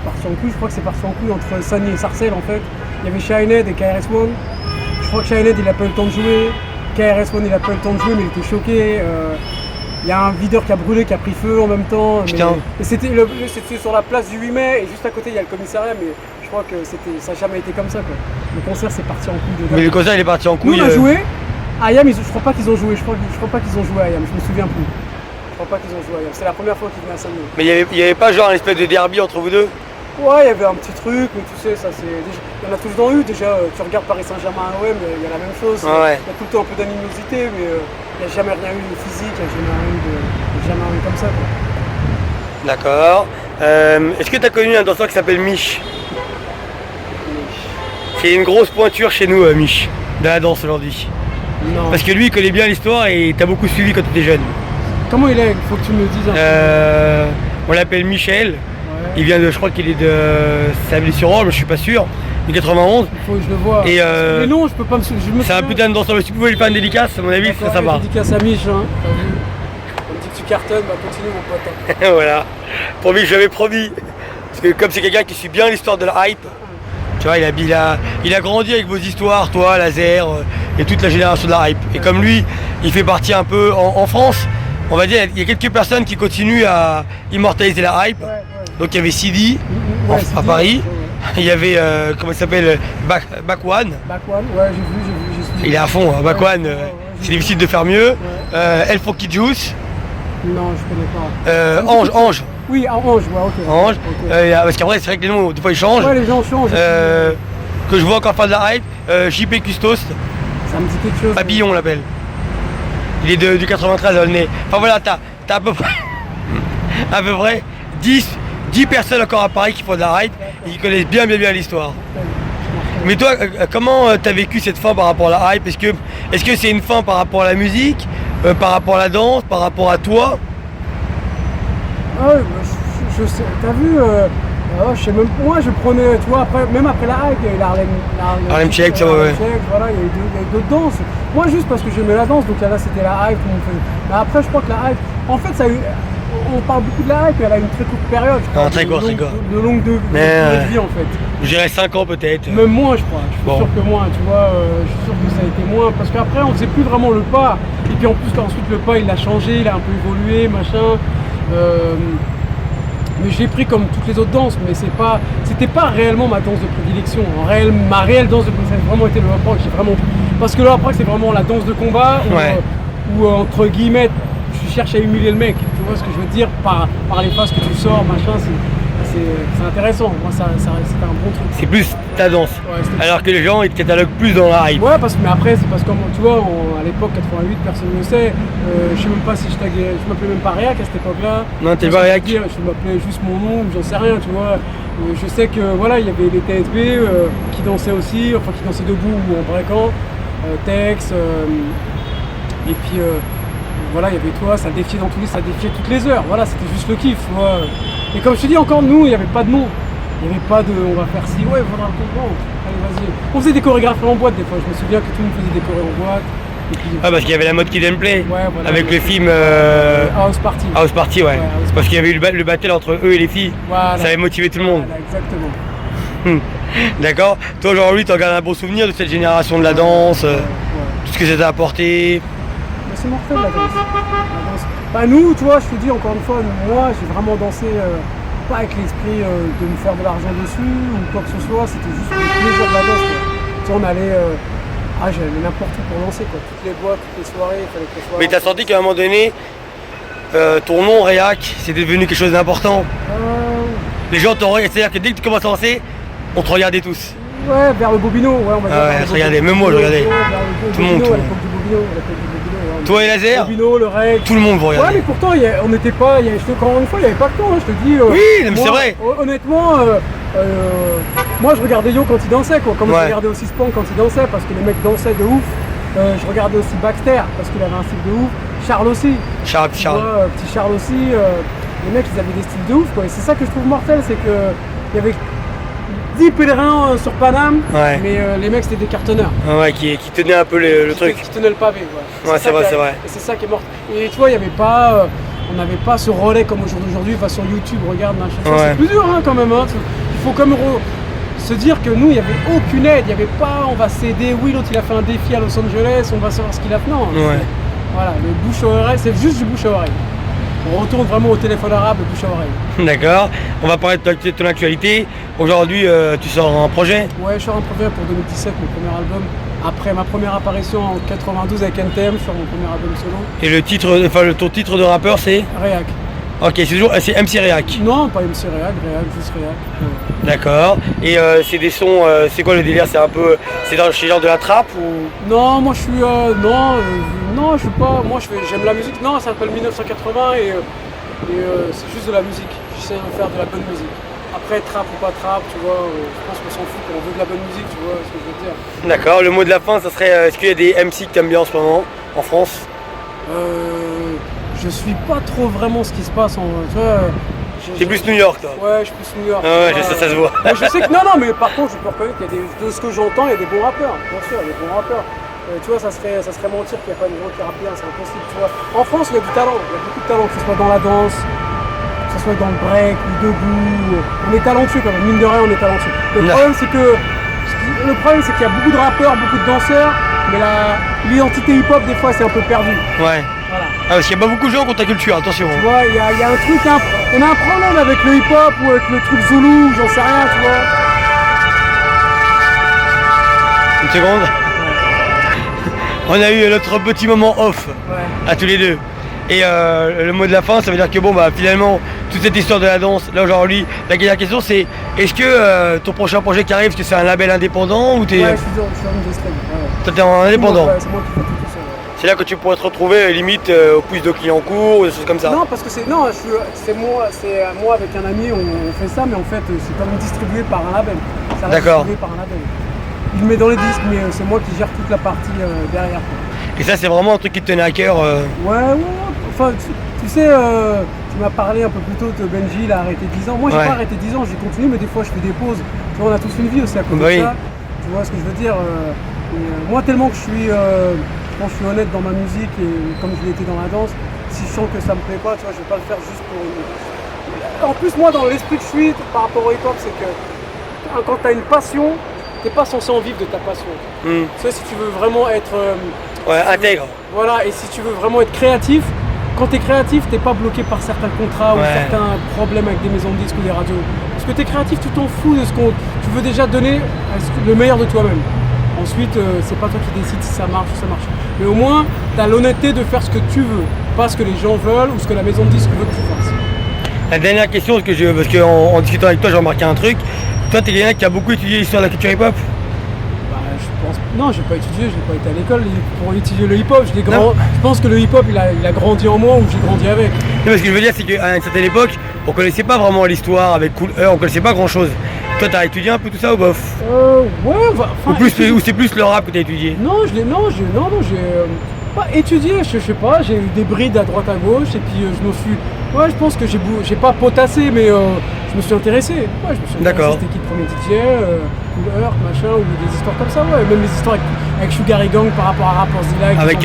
crois que c'est parti en couille entre Saint-Denis et Sarcelles, en fait. Il y avait Shyhead et KRS-One. Je crois que Shyhead, il n'a pas eu le temps de jouer. KRS-One, il n'a pas eu le temps de jouer, mais il était choqué. Il y a un videur qui a brûlé, qui a pris feu en même temps. Mais c'était sur la place du 8 mai et juste à côté il y a le commissariat, mais je crois que ça n'a jamais été comme ça, quoi. Le concert c'est parti en couille de dingue. Mais le concert il est parti en couille. Nous on a joué, IAM, je crois pas qu'ils ont joué. Je crois pas qu'ils ont joué à IAM. Je me souviens plus. Je crois pas qu'ils ont joué à IAM. C'est la première fois qu'ils venaient à Saint-Denis. Mais il y avait pas genre un espèce de derby entre vous deux? Ouais, il y avait un petit truc, mais tu sais, ça c'est. Il y en a tout le temps eu. Déjà, tu regardes Paris Saint-Germain à OM, il y a la même chose. Ouais. Il y a tout le temps un peu d'animosité, mais il n'y a jamais rien eu de physique, il n'y a jamais rien eu comme ça, quoi. D'accord. Est-ce que tu as connu un danseur qui s'appelle Mich? C'est une grosse pointure chez nous, Mich, de la danse aujourd'hui. Non. Parce que lui, il connaît bien l'histoire et t'as beaucoup suivi quand tu étais jeune. Comment il est? Il faut que tu me le dises un peu. On l'appelle Michel. Ouais. Il vient de, je crois qu'il est de Sablé-sur-Orge, mais je suis pas sûr. De 91. Il faut que je le vois. Et mais non, je peux pas me souvenir. C'est un putain de danseur. Si tu pouvais lui faire une dédicace, à mon avis, ça va. Dédicace à Mich, hein. T'as vu? On dit que tu cartonnes, bah continue mon pote. Hein. Voilà. Pour lui, j'avais promis. Parce que comme c'est quelqu'un qui suit bien l'histoire de la hype, tu vois, il a grandi avec vos histoires, toi, Laser, et toute la génération de la hype. Et comme lui, il fait partie un peu en France, on va dire, il y a quelques personnes qui continuent à immortaliser la hype. Ouais. Donc il y avait Sidi à Paris. Il y avait, comment il s'appelle, Back One. Back One, ouais, j'ai vu. Il est à fond, Back One, c'est difficile de faire mieux. El Funky Juice. Non, je connais pas. Ange. Oui, Ange, ouais, ok. Ange. Okay. Parce qu'après, c'est vrai que les noms, des fois, ils changent. Ouais, les gens changent. Que je vois encore faire de la hype. JP Custos. Ça me dit quelque chose. Papillon, on l'appelle. Il est du 93 à nez. Enfin voilà, t'as à peu près 10 personnes encore à Paris qui font de la hype et qui connaissent bien l'histoire. Mais toi, comment t'as vécu cette fin par rapport à la hype? Est-ce que c'est une fin par rapport à la musique, par rapport à la danse, par rapport à toi? Ah ouais, je sais, t'as vu, je sais même, moi je prenais, tu vois, même après la hype, il y a eu Harlem Shake, ça ouais. Voilà, il y a eu d'autres danses. Moi juste parce que j'aimais la danse, donc là c'était la hype. Mais après je crois que la hype, en fait ça a eu, on parle beaucoup de la hype, mais elle a une très courte période, je crois. Très court. De longue durée de vie en fait. Je dirais 5 ans peut-être. Même moins je crois, je suis sûr que moins, tu vois, je suis sûr que ça a été moins, parce qu'après on faisait plus vraiment le pas, et puis en plus ensuite le pas il a changé, il a un peu évolué, machin. Mais je l'ai pris comme toutes les autres danses, mais c'était pas réellement ma danse de prédilection. Ma réelle danse de prédilection, ça a vraiment été le hip-hop, j'ai vraiment pris. Parce que là après c'est vraiment la danse de combat, où entre guillemets, je cherche à humilier le mec, tu vois ce que je veux dire, par les phases que tu sors, machin, c'est intéressant, moi c'est un bon truc. C'est plus ta danse, alors que les gens ils te cataloguent plus dans la hype. Ouais, mais après c'est parce que tu vois, à l'époque 88, personne ne le sait, je sais même pas si je m'appelais même pas Réac à cette époque-là. Non, t'es pas Réac. Je m'appelais juste mon nom, j'en sais rien, tu vois. Je sais que voilà, il y avait les TSB qui dansaient aussi, enfin qui dansaient debout ou en breakant, Tex, et puis voilà, il y avait toi, ça défiait toutes les heures, voilà, c'était juste le kiff, tu vois. Et comme je te dis encore, nous, il n'y avait pas de nom. Il n'y avait pas de on va faire ci, ouais, il faudra un peu de vente. Allez, vas-y. On faisait des chorégraphies en boîte des fois, je me souviens que tout le monde faisait des chorés en boîte. Et puis, parce qu'il y avait la mode Kid and Play, voilà, avec le film House Party. House Party, ouais. Parce qu'il y avait eu le battle entre eux et les filles, ça avait motivé tout le monde. Voilà, exactement. D'accord. Toi aujourd'hui, tu en gardes un bon souvenir de cette génération de la danse, tout ce que ça t'a apporté. Mais c'est mortel la danse. Bah nous, tu vois, je te dis encore une fois, moi j'ai vraiment dansé pas avec l'esprit de me faire de l'argent dessus ou quoi que ce soit, c'était juste le plaisir de la danse. Tu sais, on allait, j'allais n'importe où pour danser, quoi. Toutes les boîtes, toutes les soirées, il fallait que les soirées. Mais t'as senti qu'à un moment donné, ton nom Réac, c'était devenu quelque chose d'important. Les gens t'ont regardé, c'est-à-dire que dès que tu commences à danser, on te regardait tous. Ouais, vers le Bobino, ouais, on va dire. Ah ouais, regardez, même moi je regardais. Tout le monde. Toi et Laser, Bobino, le Reg. Tout le monde vous regardait. Ouais, mais pourtant, on n'était pas. Encore une fois, il n'y avait pas de temps, je te dis. Oui, mais c'est vrai. Honnêtement, moi je regardais Yo quand il dansait, quoi. Comme je regardais aussi Span quand il dansait, parce que les mecs dansaient de ouf. Je regardais aussi Baxter, parce qu'il avait un style de ouf. Charles aussi. Charles. Petit Charles aussi. Les mecs, ils avaient des styles de ouf, quoi. Et c'est ça que je trouve mortel, c'est que il y avait 10 pèlerins sur Paname, mais les mecs c'était des cartonneurs. Qui tenaient un peu le truc. Qui tenaient le pavé, ouais. C'est vrai. Et c'est ça qui est mort. Et tu vois, il y avait pas, on n'avait pas ce relais comme aujourd'hui, sur YouTube, regarde, machin. C'est plus dur quand même. Hein. Il faut comme se dire que nous, il n'y avait aucune aide, il n'y avait pas, on va s'aider, oui, l'autre il a fait un défi à Los Angeles, on va savoir ce qu'il a fait. Non, voilà, le bouche à oreille, c'est juste du bouche à oreille. On retourne vraiment au téléphone arabe, bouche à oreille. D'accord. On va parler de ton actualité. Aujourd'hui, tu sors un projet? Ouais, je sors un projet pour 2017, mon premier album, Après ma première apparition en 92 avec NTM sur mon premier album solo. Et le titre, enfin ton titre de rappeur c'est? Réac. Ok, c'est MC Réac. Non, pas MC Réac, juste Réac. D'accord. Et c'est des sons, c'est quoi le délire? C'est un peu, c'est dans le genre de la trappe ou? Non, moi je suis, non, je suis pas, moi j'aime la musique. Non, ça s'appelle 1980 et c'est juste de la musique. J'essaie de faire de la bonne musique. Après, trap ou pas trap, tu vois, je pense qu'on s'en fout quand on veut de la bonne musique, tu vois ce que je veux dire. D'accord, le mot de la fin, ça serait, est-ce qu'il y a des MC que t'aimes bien en ce moment, en France? Je suis pas trop vraiment ce qui se passe en, tu vois. C'est plus New York, toi? Ouais, je suis plus New York. Ah ouais, ça se voit. Mais je sais que, non, mais par contre, je peux reconnaître qu'il y a de ce que j'entends, il y a des bons rappeurs, bien sûr, il y a des bons rappeurs. Tu vois, ça serait mentir qu'il n'y a pas des gens qui rappent bien, c'est impossible, tu vois. En France, il y a du talent, il y a beaucoup de talent, que ce soit dans la danse, que ce soit dans le break, ou debout. On est talentueux quand même, mine de rien, on est talentueux. Le problème, c'est qu'il y a beaucoup de rappeurs, beaucoup de danseurs, mais l'identité hip-hop, des fois, c'est un peu perdu. Ouais. Voilà. Ah, parce qu'il y a pas beaucoup de gens qui ont ta culture, attention. Tu vois, il y a un truc, on a un problème avec le hip-hop ou avec le truc zoulou, j'en sais rien, tu vois. Une seconde. On a eu notre petit moment off, à tous les deux. Et le mot de la fin, ça veut dire que bon, bah finalement, toute cette histoire de la danse, là aujourd'hui, la dernière question c'est, est-ce que ton prochain projet qui arrive, est-ce que c'est un label indépendant ou t'es... Ouais, je suis dans une disquette. Toi t'es en indépendant. Ouais, c'est moi qui fais tout ça. C'est là que tu pourrais te retrouver limite au plus de clients courts ou des choses comme ça. Non, parce que c'est moi avec un ami, on fait ça, mais en fait c'est comme distribué par un label. Ça reste distribué par un label. Il me met dans les disques, mais c'est moi qui gère toute la partie derrière. Quoi. Et ça c'est vraiment un truc qui te tenait à cœur Ouais. Enfin, tu sais, tu m'as parlé un peu plus tôt de Benji, il a arrêté 10 ans. Moi j'ai pas arrêté 10 ans, j'ai continué, mais des fois je fais des pauses. Tu vois, on a tous une vie aussi à côté de ça. Tu vois ce que je veux dire moi tellement que je suis honnête dans ma musique et comme je l'ai été dans la danse, si je sens que ça me plaît pas, tu vois, je vais pas le faire juste pour une... En plus moi dans l'esprit que je suis par rapport au hip-hop, c'est que quand tu as une passion, t'es pas censé en vivre de ta passion. Tu sais, si tu veux vraiment être... intègre. Voilà, et si tu veux vraiment être créatif, quand tu es créatif, t'es pas bloqué par certains contrats ou certains problèmes avec des maisons de disques ou des radios. Parce que tu es créatif, tu t'en fous de ce qu'on... Tu veux déjà donner le meilleur de toi-même. Ensuite, c'est pas toi qui décides si ça marche ou ça marche. Mais au moins, tu as l'honnêteté de faire ce que tu veux, pas ce que les gens veulent ou ce que la maison de disques veut que tu fasses. La dernière question, parce qu'en discutant avec toi, j'ai remarqué un truc. Toi, t'es quelqu'un qui a beaucoup étudié l'histoire de la culture hip-hop? Non, j'ai pas étudié, j'ai pas été à l'école pour étudier le hip-hop. Je pense que le hip-hop, il a grandi en moi ou j'ai grandi avec. Non, mais ce que je veux dire, c'est qu'à une certaine époque, on connaissait pas vraiment l'histoire avec Cool Herc, on connaissait pas grand-chose. Toi, t'as étudié un peu tout ça ou bof? Ouais, ou c'est plus le rap que t'as étudié? Non, j'ai pas étudié, je sais pas, j'ai eu des brides à droite à gauche et puis je me suis... Ouais, je pense que j'ai pas potassé, mais je me suis intéressé. Ouais, je me suis intéressé, c'était qui le premier DJ, Cool Herc, machin, ou des histoires comme ça, ouais. Même les histoires avec Sugar et Gang par rapport à Rappers Delight. Avec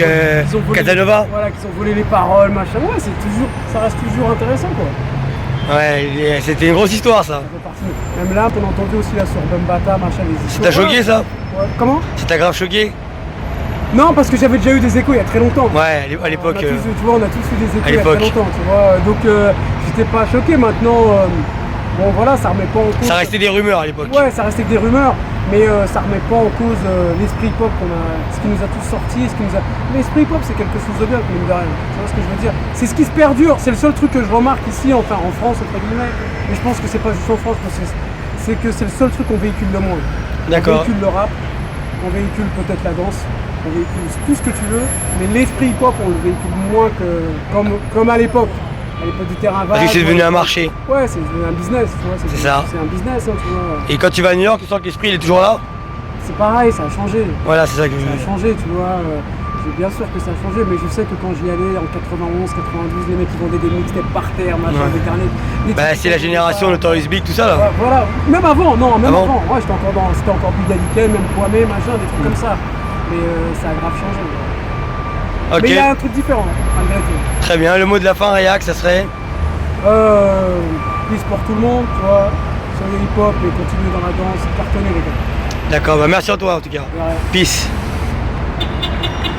Casanova. Voilà, qu'ils ont volé les paroles, machin. Ouais, ça reste toujours intéressant, quoi. Ouais, c'était une grosse histoire, ça. Même là, on a entendu aussi là sur Bambata, machin, les histoires. Ça t'a choqué, ça? Ouais. Comment? Ça t'a grave choqué? Non, parce que j'avais déjà eu des échos il y a très longtemps. Ouais, à l'époque. Tu vois, on a tous eu des échos il y a très longtemps, tu vois. Donc, j'étais pas choqué. Maintenant, bon, voilà, ça remet pas en cause. Ça restait des rumeurs à l'époque. Ouais, ça restait que des rumeurs, mais ça remet pas en cause l'esprit hip-hop ce qui nous a tous sortis, L'esprit hip-hop, c'est quelque chose de bien, mine de rien. Tu vois ce que je veux dire? C'est ce qui se perdure. C'est le seul truc que je remarque ici, enfin en France, entre guillemets. Mais je pense que c'est pas juste en France, c'est que c'est le seul truc qu'on véhicule le moins. D'accord. On véhicule le rap, on véhicule peut-être la danse. On véhicule tout ce que tu veux, mais l'esprit hip-hop, on le véhicule moins que comme à l'époque. À l'époque du terrain vague. Parce que c'est devenu un marché. Ouais, c'est devenu un business, tu vois. C'est ça. C'est un business, hein, tu vois. Et quand tu vas à New York, tu sens que l'esprit, il est toujours là? C'est pareil, ça a changé. Voilà, c'est ça que je veux dire. Ça a changé, tu vois. Bien sûr que ça a changé, mais je sais que quand j'y allais en 91, 92, les mecs qui vendaient des mixtapes par terre, machin, des carnets. Bah, c'est la génération Notorious Big, tout ça là. Ouais, voilà, même avant, non, même avant. Ouais, c'était encore Big Daddy Kane, même Kwame, machin, des trucs comme ça. Mais ça a grave changé. Okay. Mais il y a un truc différent, malgré tout. Très bien, le mot de la fin, Réac, ça serait Peace pour tout le monde, tu vois. Soyez hip-hop et continuez dans la danse, cartonnez les gars. D'accord, bah merci à toi en tout cas. Ouais. Peace.